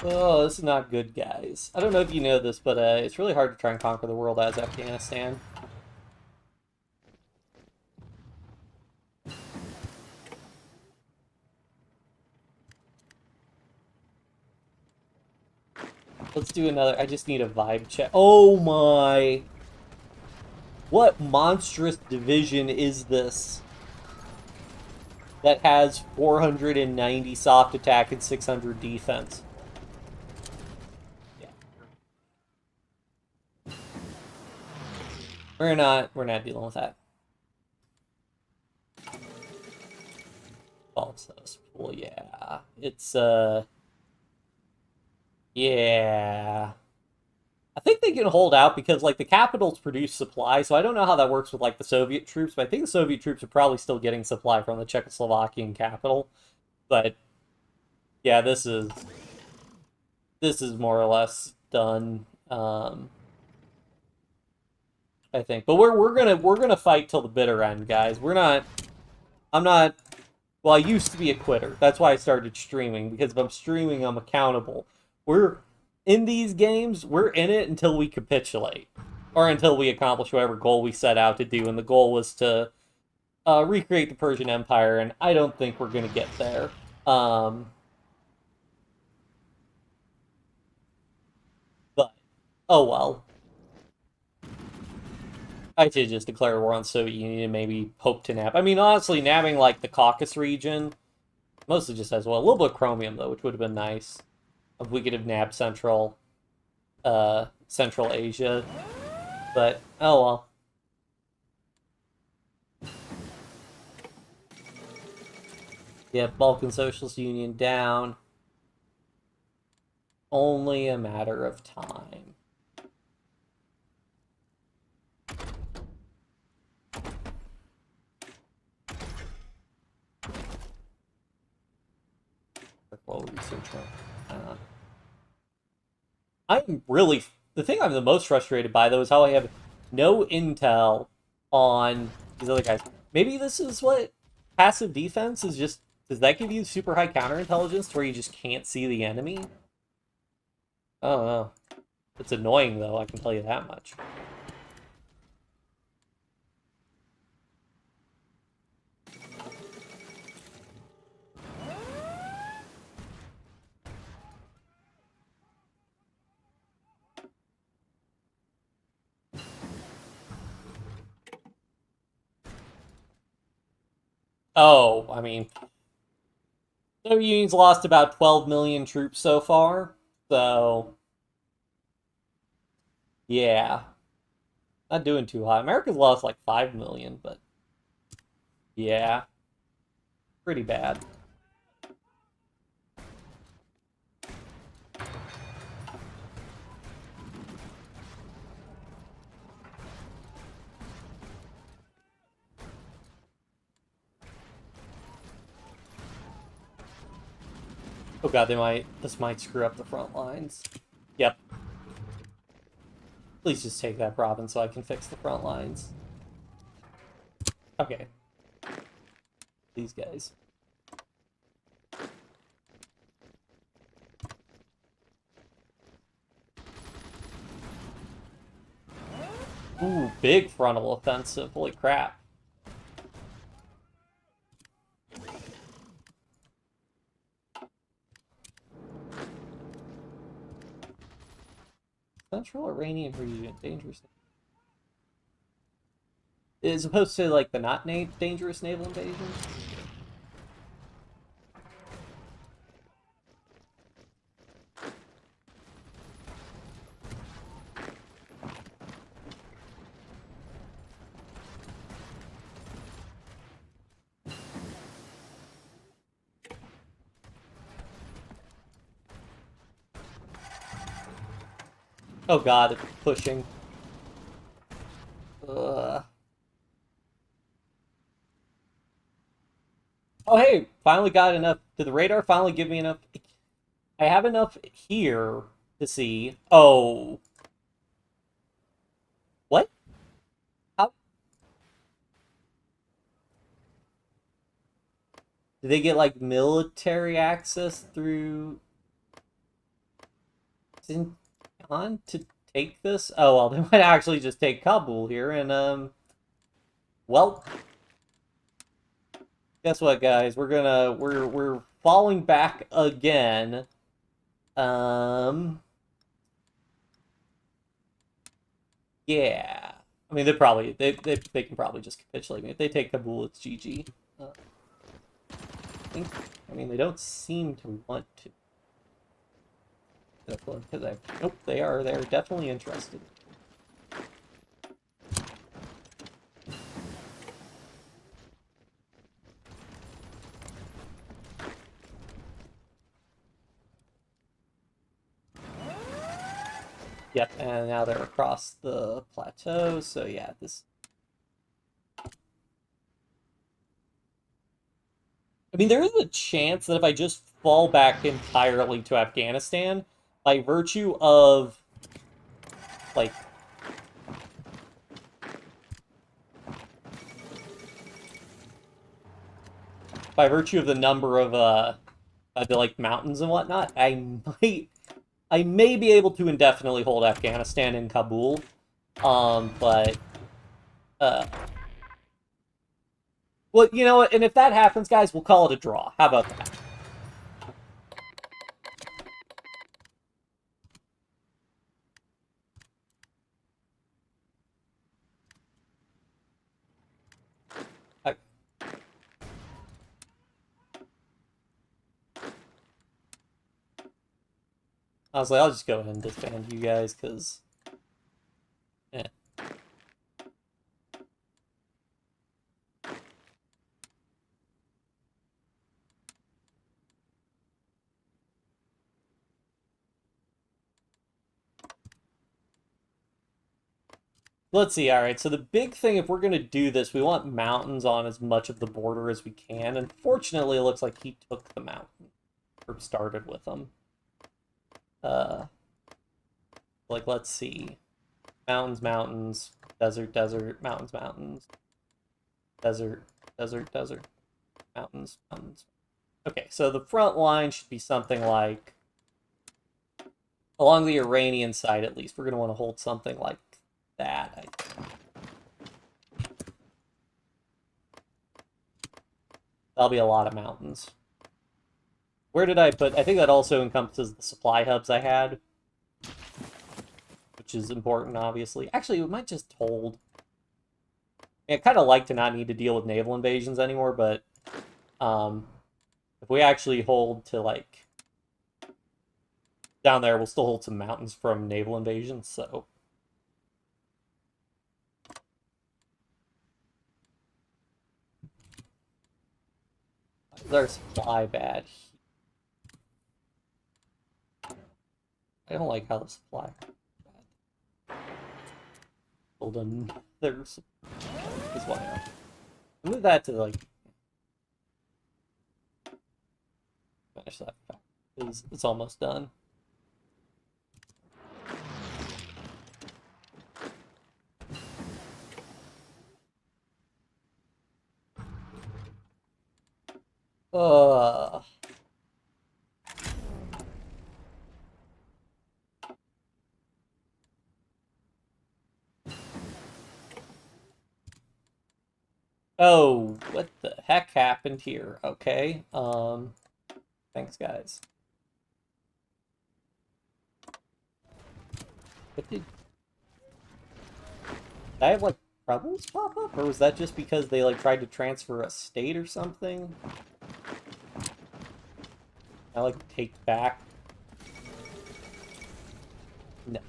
Oh, this is not good, guys. I don't know if you know this, but it's really hard to try and conquer the world as Afghanistan. Let's do another. I just need a vibe check. Oh my! What monstrous division is this? That has 490 soft attack and 600 defense. We're not dealing with that. Well, yeah. It's yeah. I think they can hold out because like the capitals produce supply, so I don't know how that works with like the Soviet troops, but I think the Soviet troops are probably still getting supply from the Czechoslovakian capital. But yeah, this is more or less done. I think. But we're gonna fight till the bitter end, guys. I'm not well, I used to be a quitter. That's why I started streaming, because if I'm streaming, I'm accountable. We're in these games, we're in it until we capitulate. Or until we accomplish whatever goal we set out to do, and the goal was to recreate the Persian Empire, and I don't think we're gonna get there. But oh well. I should just declare war on Soviet Union and maybe hope to nab. I mean, honestly, nabbing like the Caucasus region mostly just as well. A little bit of chromium though, which would have been nice if we could have nabbed Central Asia. But oh well. Yeah, Balkan Socialist Union down. Only a matter of time. Well, research. I'm really the thing I'm the most frustrated by though is how I have no intel on these other guys. Maybe this is what passive defense is just. Does that give you super high counterintelligence to where you just can't see the enemy? I don't know. It's annoying though, I can tell you that much. Oh, I mean, Soviet Union's lost about 12 million troops so far, so yeah. Not doing too hot. America's lost like 5 million, but yeah, pretty bad. Oh god, this might screw up the front lines. Yep. Please just take that province so I can fix the front lines. Okay. These guys. Ooh, big frontal offensive. Holy crap. Central Iranian region. Dangerous. As opposed to, like, the not dangerous naval invasion? Oh god, it's pushing. Ugh. Oh hey, finally got enough. Did the radar finally give me enough? I have enough here to see. Oh. What? How? Did they get, like, military access through Xinjiang to take this? Oh, well, they might actually just take Kabul here, and, well, guess what, guys? We're falling back again. Yeah. I mean, they can probably just capitulate me. If they take Kabul, it's GG. I mean, they don't seem to want to. Because nope, they're definitely interested. Yep, and now they're across the plateau, so yeah, this... I mean, there is a chance that if I just fall back entirely to Afghanistan, by virtue of, like... By virtue of the number of, the, like, mountains and whatnot, I may be able to indefinitely hold Afghanistan in Kabul, but, well, you know what, and if that happens, guys, we'll call it a draw. How about that? Honestly, I'll just go ahead and disband you guys, because... Eh. Let's see, alright, so the big thing, if we're going to do this, we want mountains on as much of the border as we can. Unfortunately, it looks like he took the mountain, or started with them. Like, let's see. Mountains, mountains, desert, desert, mountains, mountains, desert, desert, desert, mountains, mountains. Okay, so the front line should be something like, along the Iranian side at least, we're going to want to hold something like that, I think. That'll be a lot of mountains. Where did I put... I think that also encompasses the supply hubs I had, which is important, obviously. Actually, we might just hold... I kind of like to not need to deal with naval invasions anymore, but if we actually hold to, like, down there, we'll still hold some mountains from naval invasions, so... Our supply bad. I don't like how the supply bad. Hold on. There's is why I move that to like finish that fact. It's almost done. Uh Oh, what the heck happened here? Okay. Thanks guys. What did I have like problems pop up? Or was that just because they like tried to transfer a state or something? I like take back. No.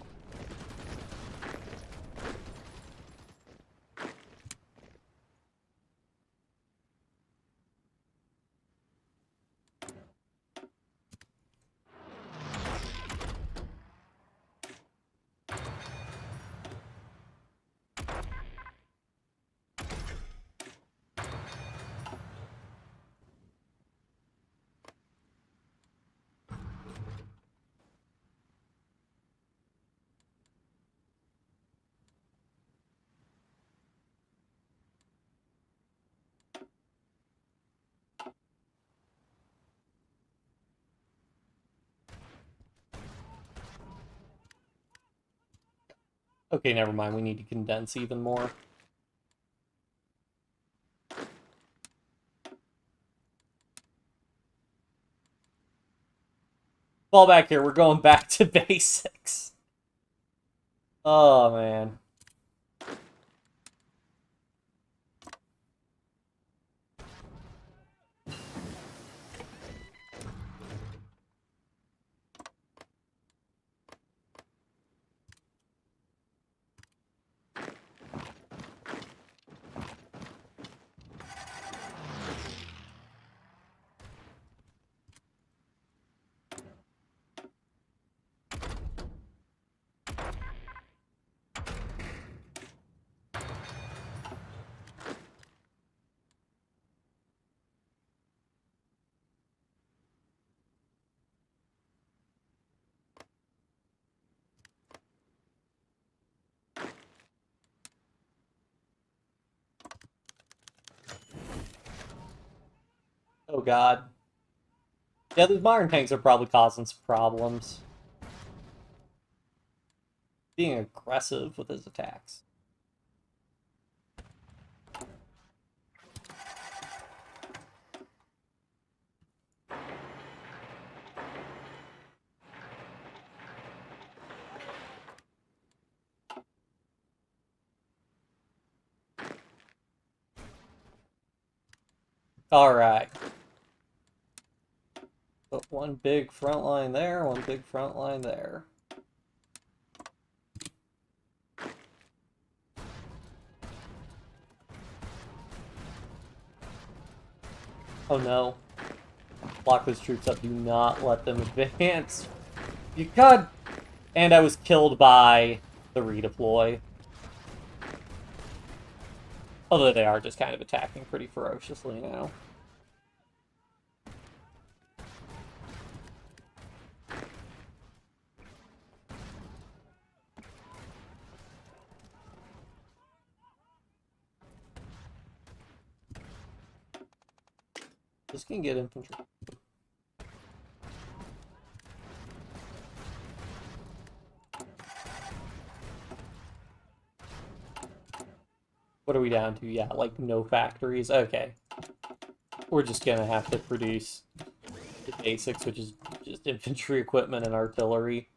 Okay, never mind. We need to condense even more. Fall back here. We're going back to basics. Oh, man. Oh, God. Yeah, these modern tanks are probably causing some problems. Being aggressive with his attacks. Alright. Put one big front line there, one big front line there. Oh no. Lock those troops up. Do not let them advance. You God! And I was killed by the redeploy. Although they are just kind of attacking pretty ferociously now. This can get infantry. What are we down to? Yeah, like no factories. Okay. We're just gonna have to produce the basics, which is just infantry equipment and artillery.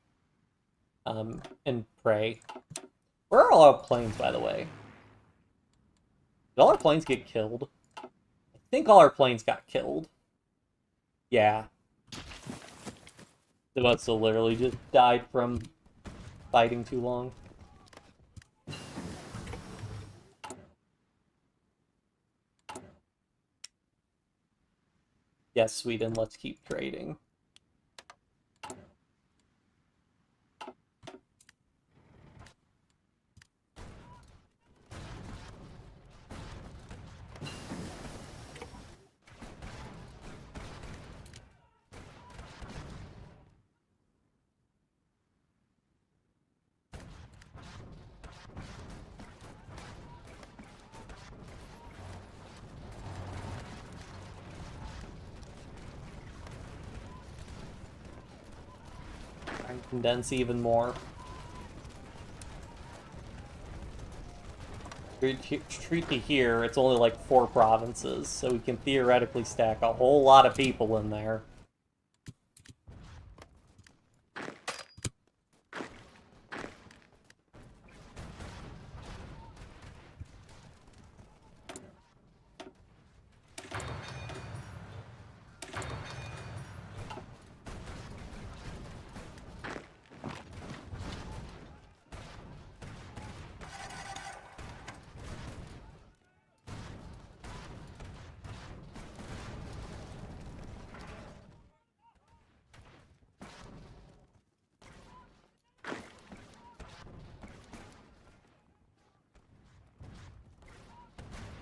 And pray. Where are all our planes, by the way? Did all our planes get killed? I think all our planes got killed. Yeah. The ones that literally just died from fighting too long. Yes, Sweden, let's keep trading. Try and condense even more. Treat me here, it's only like 4 provinces, so we can theoretically stack a whole lot of people in there.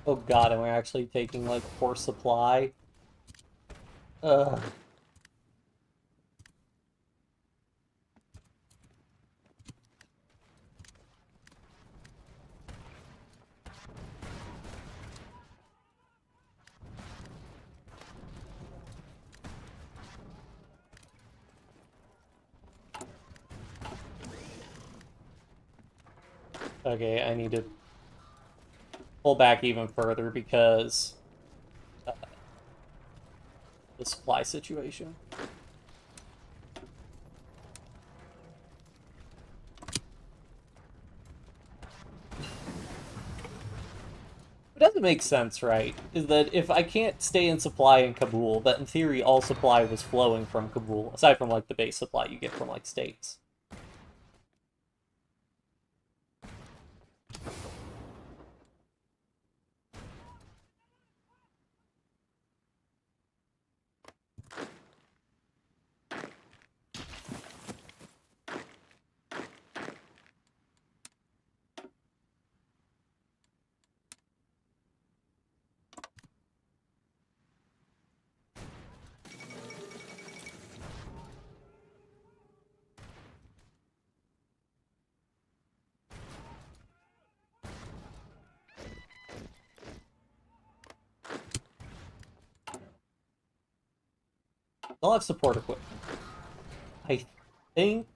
Oh god, and we're actually taking, like, force supply. Ugh. Okay, I need to pull back even further because the supply situation. It doesn't make sense, right? Is that if I can't stay in supply in Kabul, that in theory all supply was flowing from Kabul, aside from like the base supply you get from like states. I'll have support equipment. I think.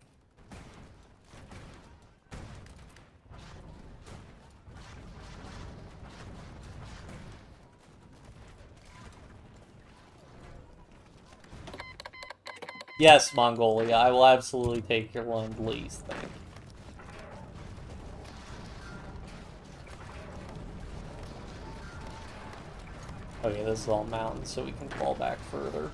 Yes, Mongolia, I will absolutely take your land lease, thank you. Okay, this is all mountains, so we can fall back further.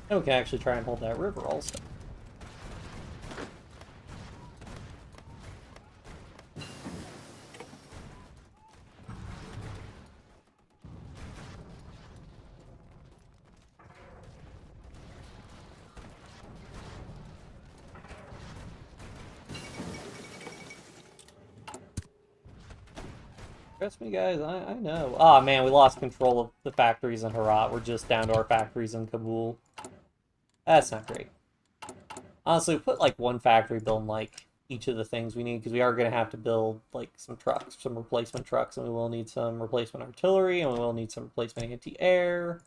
And we can actually try and hold that river also. Trust me, guys, I know. Oh man, we lost control of the factories in Herat. We're just down to our factories in Kabul. That's not great. Honestly, put like one factory building like each of the things we need, because we are going to have to build like some trucks, some replacement trucks, and we will need some replacement artillery, and we will need some replacement anti-air.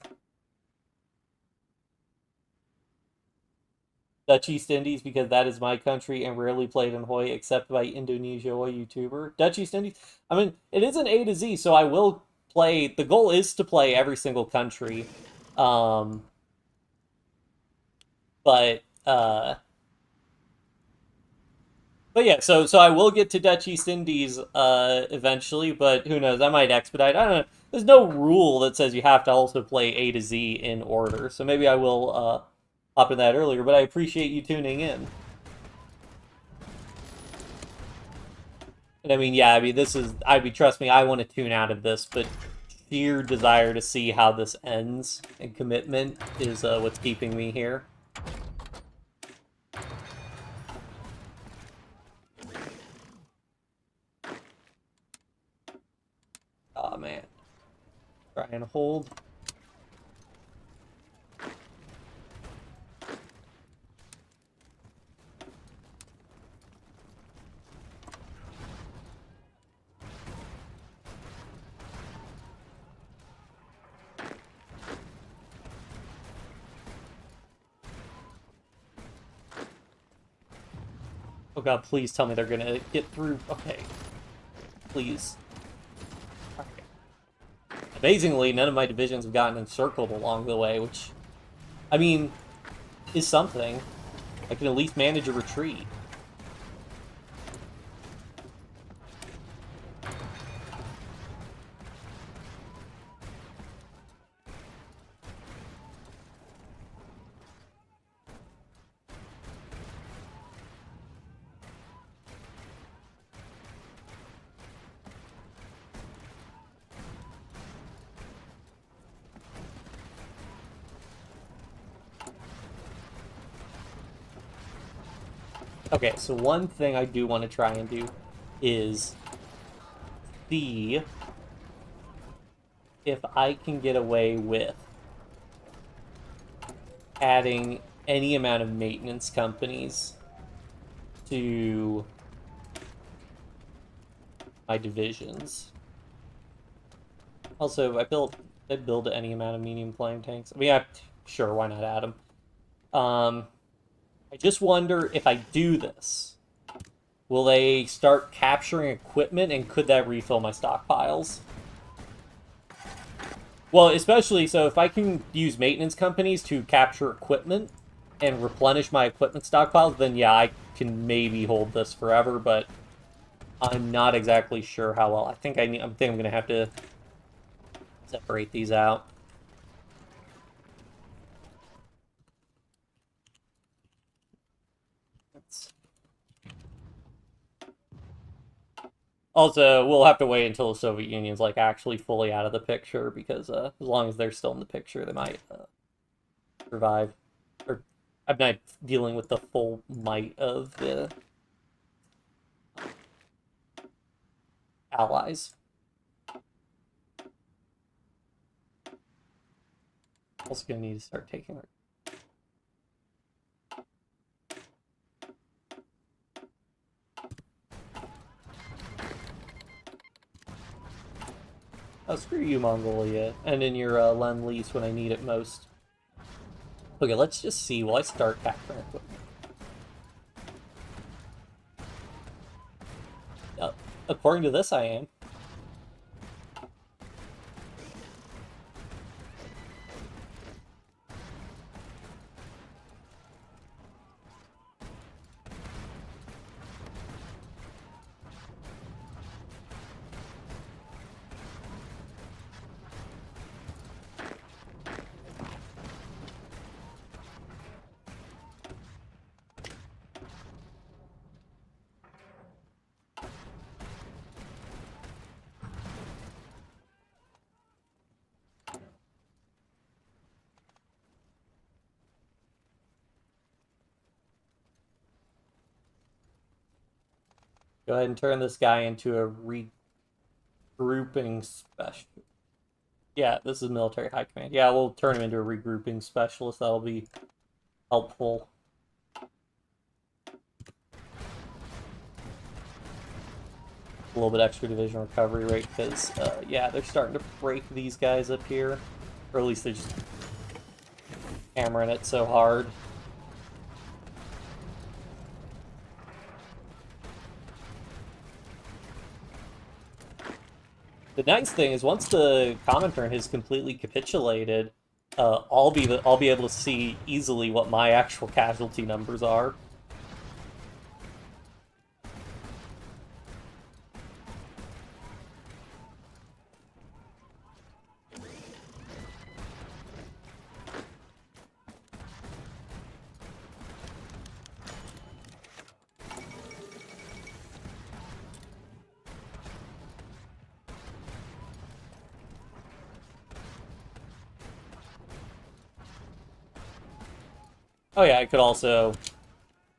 Dutch East Indies, because that is my country and rarely played in HOI except by Indonesia HOI YouTuber. Dutch East Indies, I mean, it is an A to Z, so I will play, the goal is to play every single country. But yeah, so I will get to Dutch East Indies eventually, but who knows, I might expedite. I don't know. There's no rule that says you have to also play A to Z in order, so maybe I will hop in that earlier, but I appreciate you tuning in. And I mean, yeah, I mean, trust me, I want to tune out of this, but sheer desire to see how this ends and commitment is what's keeping me here. Oh man. Try and hold. Oh god, please tell me they're gonna get through. Okay. Please. Okay. Amazingly, none of my divisions have gotten encircled along the way, which, I mean, is something. I can at least manage a retreat. Okay, so one thing I do want to try and do is see if I can get away with adding any amount of maintenance companies to my divisions. Also, I build any amount of medium flame tanks. I mean, sure, why not add them? I just wonder if I do this, will they start capturing equipment, and could that refill my stockpiles? Well, especially, so if I can use maintenance companies to capture equipment and replenish my equipment stockpiles, then yeah, I can maybe hold this forever, but I'm not exactly sure how well. I think I'm going to have to separate these out. Also, we'll have to wait until the Soviet Union's like actually fully out of the picture, because as long as they're still in the picture, they might survive. Or I'm not dealing with the full might of the allies. Also gonna need to start taking. Oh, screw you, Mongolia. And in your Lend-Lease when I need it most. Okay, let's just see. Will I start capturing equipment? According to this, I am. Go ahead and turn this guy into a regrouping special. Yeah, this is military high command. Yeah, we'll turn him into a regrouping specialist. That'll be helpful. A little bit extra division recovery rate, because, yeah, they're starting to break these guys up here. Or at least they're just hammering it so hard. The nice thing is, once the Comintern has completely capitulated, I'll be able to see easily what my actual casualty numbers are. Oh yeah, I could also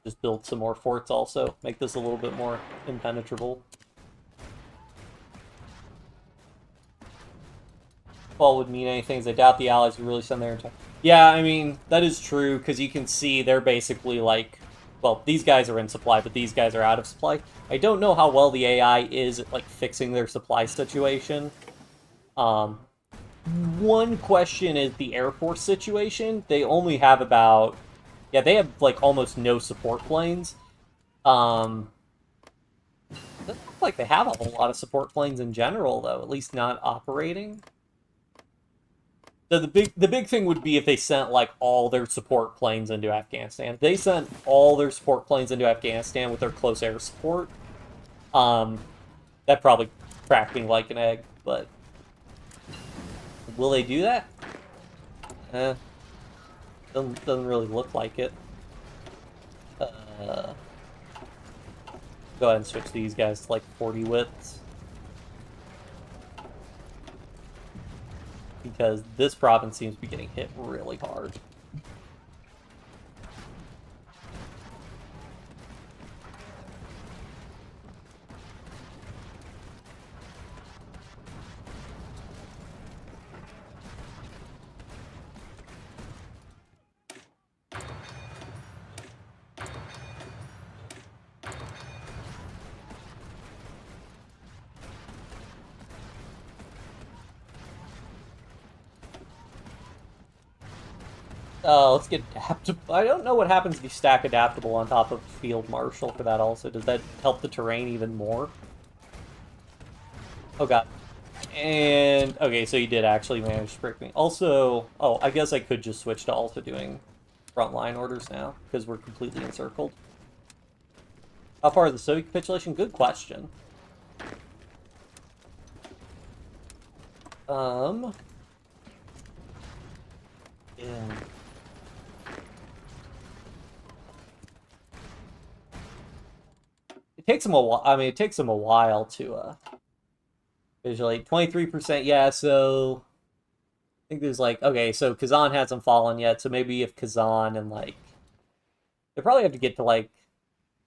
just build some more forts also. Make this a little bit more impenetrable. Fall would mean anything. I doubt the Allies would really send their entire... Yeah, I mean, that is true, because you can see they're basically like... Well, these guys are in supply, but these guys are out of supply. I don't know how well the AI is at, like, fixing their supply situation. One question is the Air Force situation. They only have about... Yeah, they have, like, almost no support planes. Doesn't look like they have a whole lot of support planes in general, though. At least not operating. So the big thing would be if they sent, like, all their support planes into Afghanistan. If they sent all their support planes into Afghanistan with their close air support, that probably cracked me like an egg, but... Will they do that? Doesn't really look like it. Go ahead and switch these guys to, like, 40 widths. Because this province seems to be getting hit really hard. Let's get adaptable. I don't know what happens if you stack adaptable on top of field marshal for that also. Does that help the terrain even more? Oh god. And, okay, so you did actually manage to break me. Also, oh, I guess I could just switch to also doing frontline orders now, because we're completely encircled. How far is the Soviet capitulation? Good question. Yeah. It takes them a while. I mean, it takes them a while to visualize. 23%, yeah. So I think there's like, okay, so Kazan hasn't fallen yet. So maybe if Kazan and like they probably have to get to like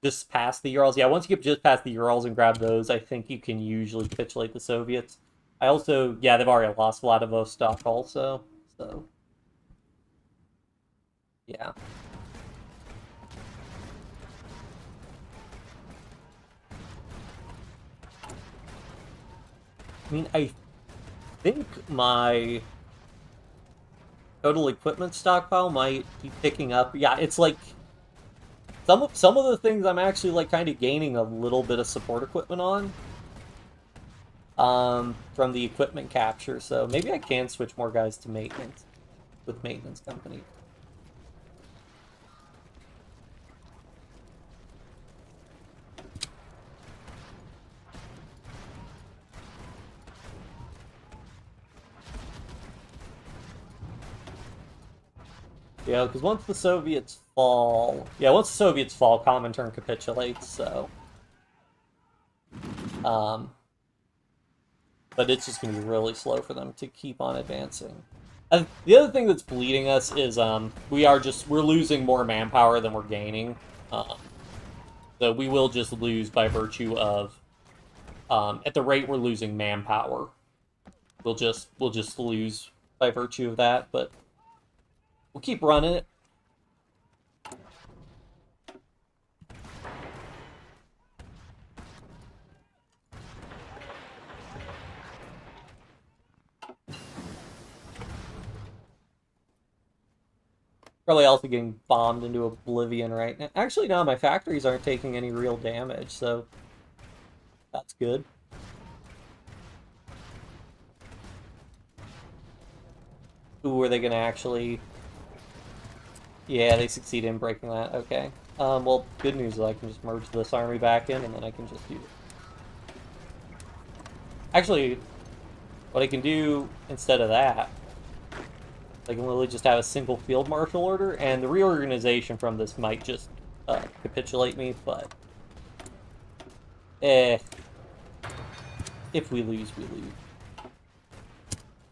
just past the Urals. Yeah, once you get just past the Urals and grab those, I think you can usually capitulate the Soviets. I also, yeah, they've already lost Vladivostok also. So yeah. I mean, I think my total equipment stockpile might be picking up. Yeah, it's like some of the things I'm actually like kind of gaining a little bit of support equipment on. From the equipment capture, so maybe I can switch more guys to maintenance with maintenance company. Yeah, because once the Soviets fall... Yeah, once the Soviets fall, Comintern capitulates, so... But it's just going to be really slow for them to keep on advancing. And the other thing that's bleeding us is we're losing more manpower than we're gaining. So we will just lose by virtue of... at the rate we're losing manpower. We'll just lose by virtue of that, but... We'll keep running it. Probably also getting bombed into oblivion right now. Actually, no, my factories aren't taking any real damage, so that's good. Ooh, are they going to actually... Yeah, they succeeded in breaking that. Okay. Well, good news is I can just merge this army back in, and then I can just do it. Actually, what I can do instead of that, I can literally just have a single field marshal order, and the reorganization from this might just capitulate me, but... If we lose, we lose.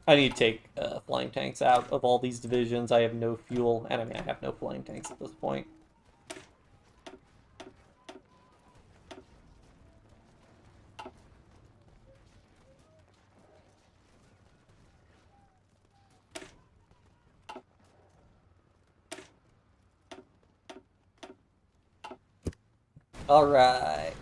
I need to take flying tanks out of all these divisions. I have no fuel, and I mean, I have no flying tanks at this point. All right.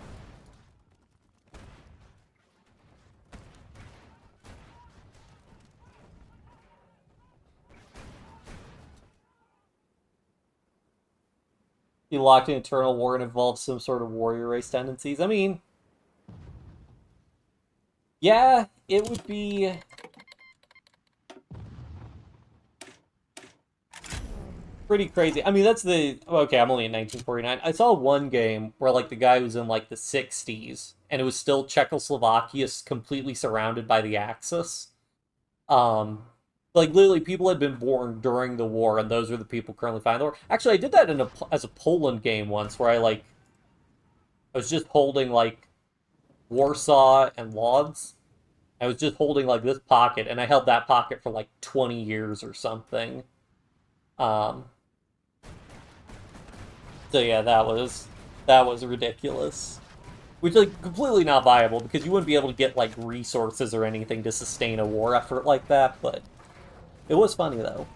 You locked in eternal war and involves some sort of warrior race tendencies. I mean, yeah, it would be pretty crazy. I mean, that's the okay. I'm only in 1949. I saw one game where like the guy was in like the 60s, and it was still Czechoslovakia completely surrounded by the Axis. Um, like literally, people had been born during the war, and those are the people currently fighting the war. Actually, I did that as a Poland game once, where I was just holding like Warsaw and Lodz. I was just holding like this pocket, and I held that pocket for like 20 years or something. Um, so yeah, that was ridiculous. Which like completely not viable because you wouldn't be able to get like resources or anything to sustain a war effort like that, but it was funny though.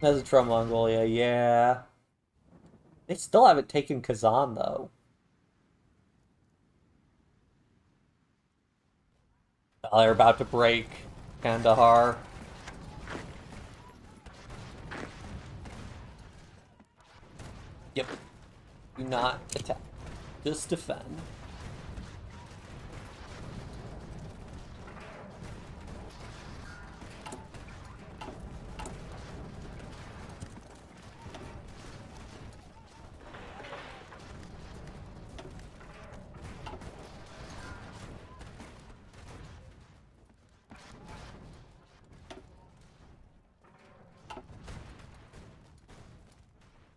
As a from Mongolia, yeah. They still haven't taken Kazan though. Oh, they're about to break Kandahar. Yep. Do not attack. Just defend.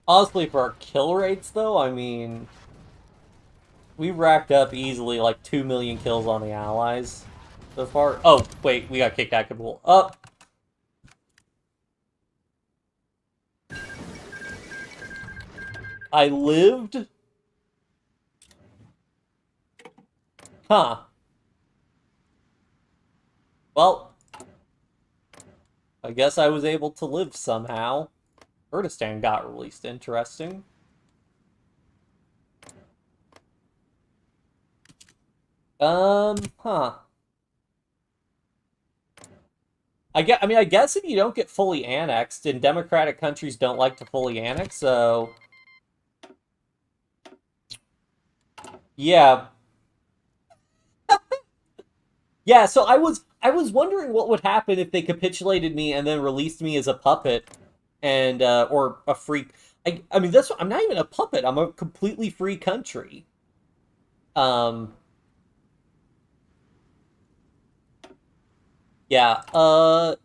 Honestly, for our kill rates, though, I mean, we racked up easily like 2 million kills on the Allies so far. Oh, wait, we got kicked out of Kabul. Up. I lived? Huh. Well, I guess I was able to live somehow. Kurdistan got released. Interesting. Huh. I mean, I guess if you don't get fully annexed, and democratic countries don't like to fully annex, so yeah. Yeah, so I was wondering what would happen if they capitulated me and then released me as a puppet and or a free I mean I'm not even a puppet. I'm a completely free country. Um yeah, I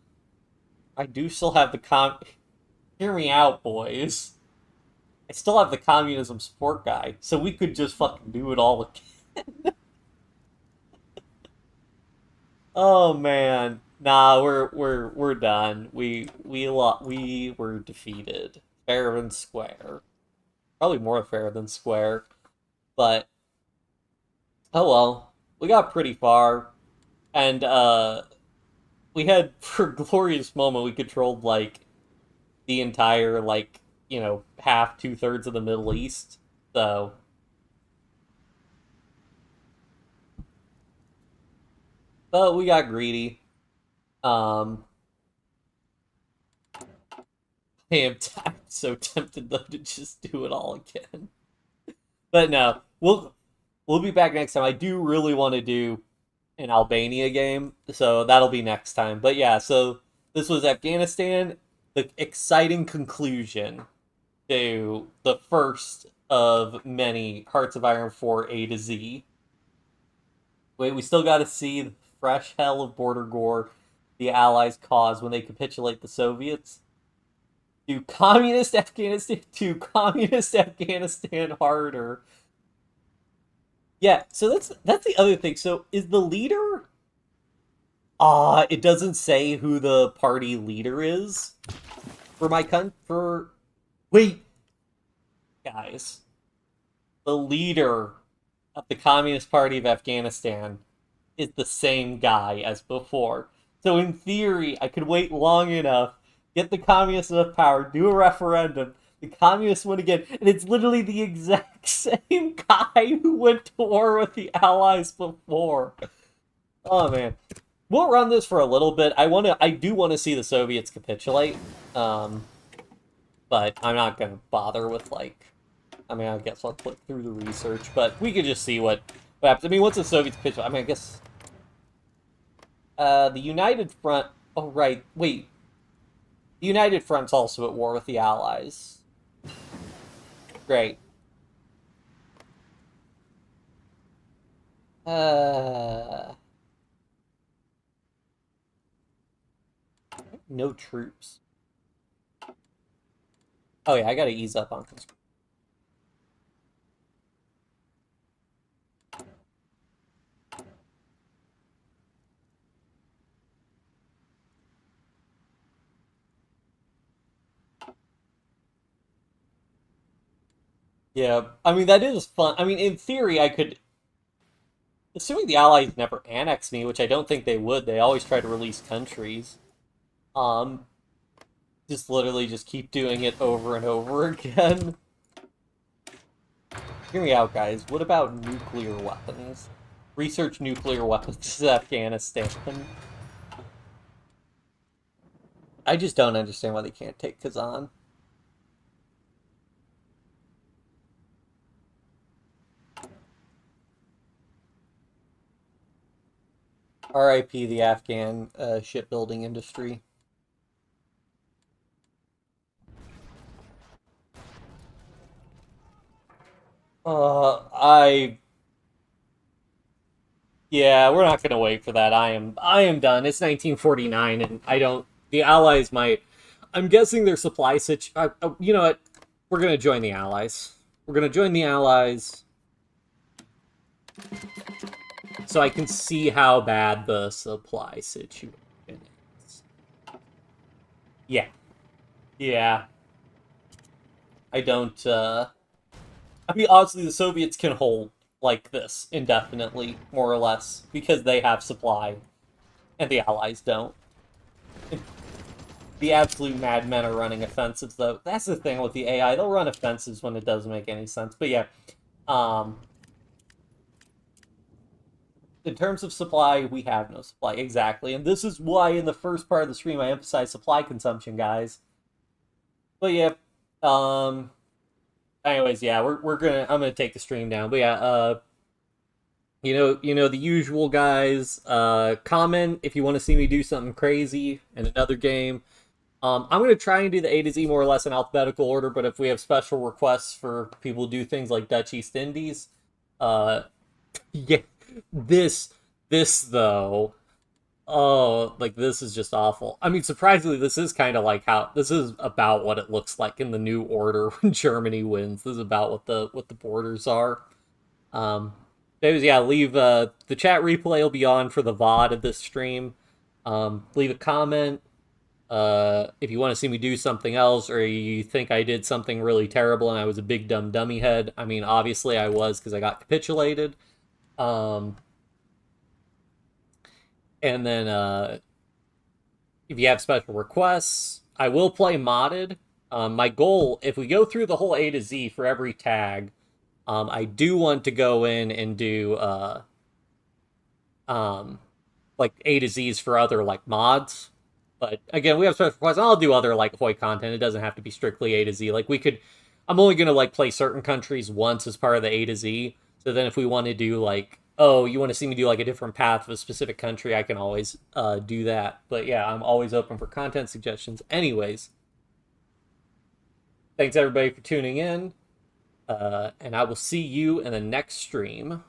do still have the hear me out, boys. I still have the communism support guy, so we could just fucking do it all again. Oh man. Nah, we're done. We were defeated. Fair and square. Probably more fair than square. But oh well. We got pretty far. And we had for a glorious moment we controlled like the entire like, half, 2/3 of the Middle East. So but we got greedy. Um I am so tempted though to just do it all again. But no, we'll be back next time. I do really want to do an Albania game, so that'll be next time. But yeah, so this was Afghanistan, the exciting conclusion to the first of many Hearts of Iron 4 A to Z. Wait, we still got to see the fresh hell of border gore the Allies caused when they capitulate the Soviets. To communist Afghanistan harder. Yeah, so that's the other thing. So is the leader it doesn't say who the party leader is for my for wait, guys. The leader of the Communist Party of Afghanistan is the same guy as before. So in theory, I could wait long enough, get the communists enough power, do a referendum, the communists win again, and it's literally the exact same guy who went to war with the Allies before. Oh man. We'll run this for a little bit. I do want to see the Soviets capitulate. Um, but I'm not gonna bother with like I mean, I guess I'll click through the research, but we could just see what happens. I mean, once the Soviets pitch, I mean, I guess the United Front. Oh, right. Wait, the United Front's also at war with the Allies. Great. Uh, no troops. Oh yeah, I gotta ease up on construction. Yeah, I mean that is fun. I mean, in theory, I could, assuming the Allies never annex me, which I don't think they would. They always try to release countries. Um, just literally just keep doing it over and over again. Hear me out, guys. What about nuclear weapons? Research nuclear weapons in Afghanistan. I just don't understand why they can't take Kazan. RIP the Afghan shipbuilding industry. I yeah, we're not gonna wait for that. I am done. It's 1949, and I don't. The Allies might. I'm guessing their supply situation. You know what? We're gonna join the Allies. We're gonna join the Allies, so I can see how bad the supply situation is. Yeah, yeah. I don't. I mean, honestly, the Soviets can hold like this indefinitely, more or less, because they have supply, and the Allies don't. The absolute madmen are running offensives, though. That's the thing with the AI; they'll run offensives when it doesn't make any sense. But yeah, um, in terms of supply, we have no supply exactly, and this is why in the first part of the stream I emphasize supply consumption, guys. But yeah, um, anyways, yeah, we're gonna I'm gonna take the stream down. But yeah, you know the usual guys. Comment if you want to see me do something crazy in another game. I'm gonna try and do the A to Z more or less in alphabetical order, but if we have special requests for people to do things like Dutch East Indies, uh, yeah, this this though, oh, like this is just awful. I mean, surprisingly, this is kind of like how this is about what it looks like in the new order when Germany wins. This is about what the borders are. Um, Those, yeah, leave the chat replay will be on for the VOD of this stream. Leave a comment if you want to see me do something else, or you think I did something really terrible and I was a big dumb dummy head. I mean, obviously I was because I got capitulated. Um, and then if you have special requests, I will play modded. My goal, if we go through the whole A to Z for every tag, I do want to go in and do um, like A to Z's for other like mods. But again, we have special requests. I'll do other like HOI content. It doesn't have to be strictly A to Z. Like we could, I'm only gonna like play certain countries once as part of the A to Z. So then if we want to do like, oh, you want to see me do like a different path of a specific country, I can always do that. But yeah, I'm always open for content suggestions. Anyways, thanks everybody for tuning in. And I will see you in the next stream.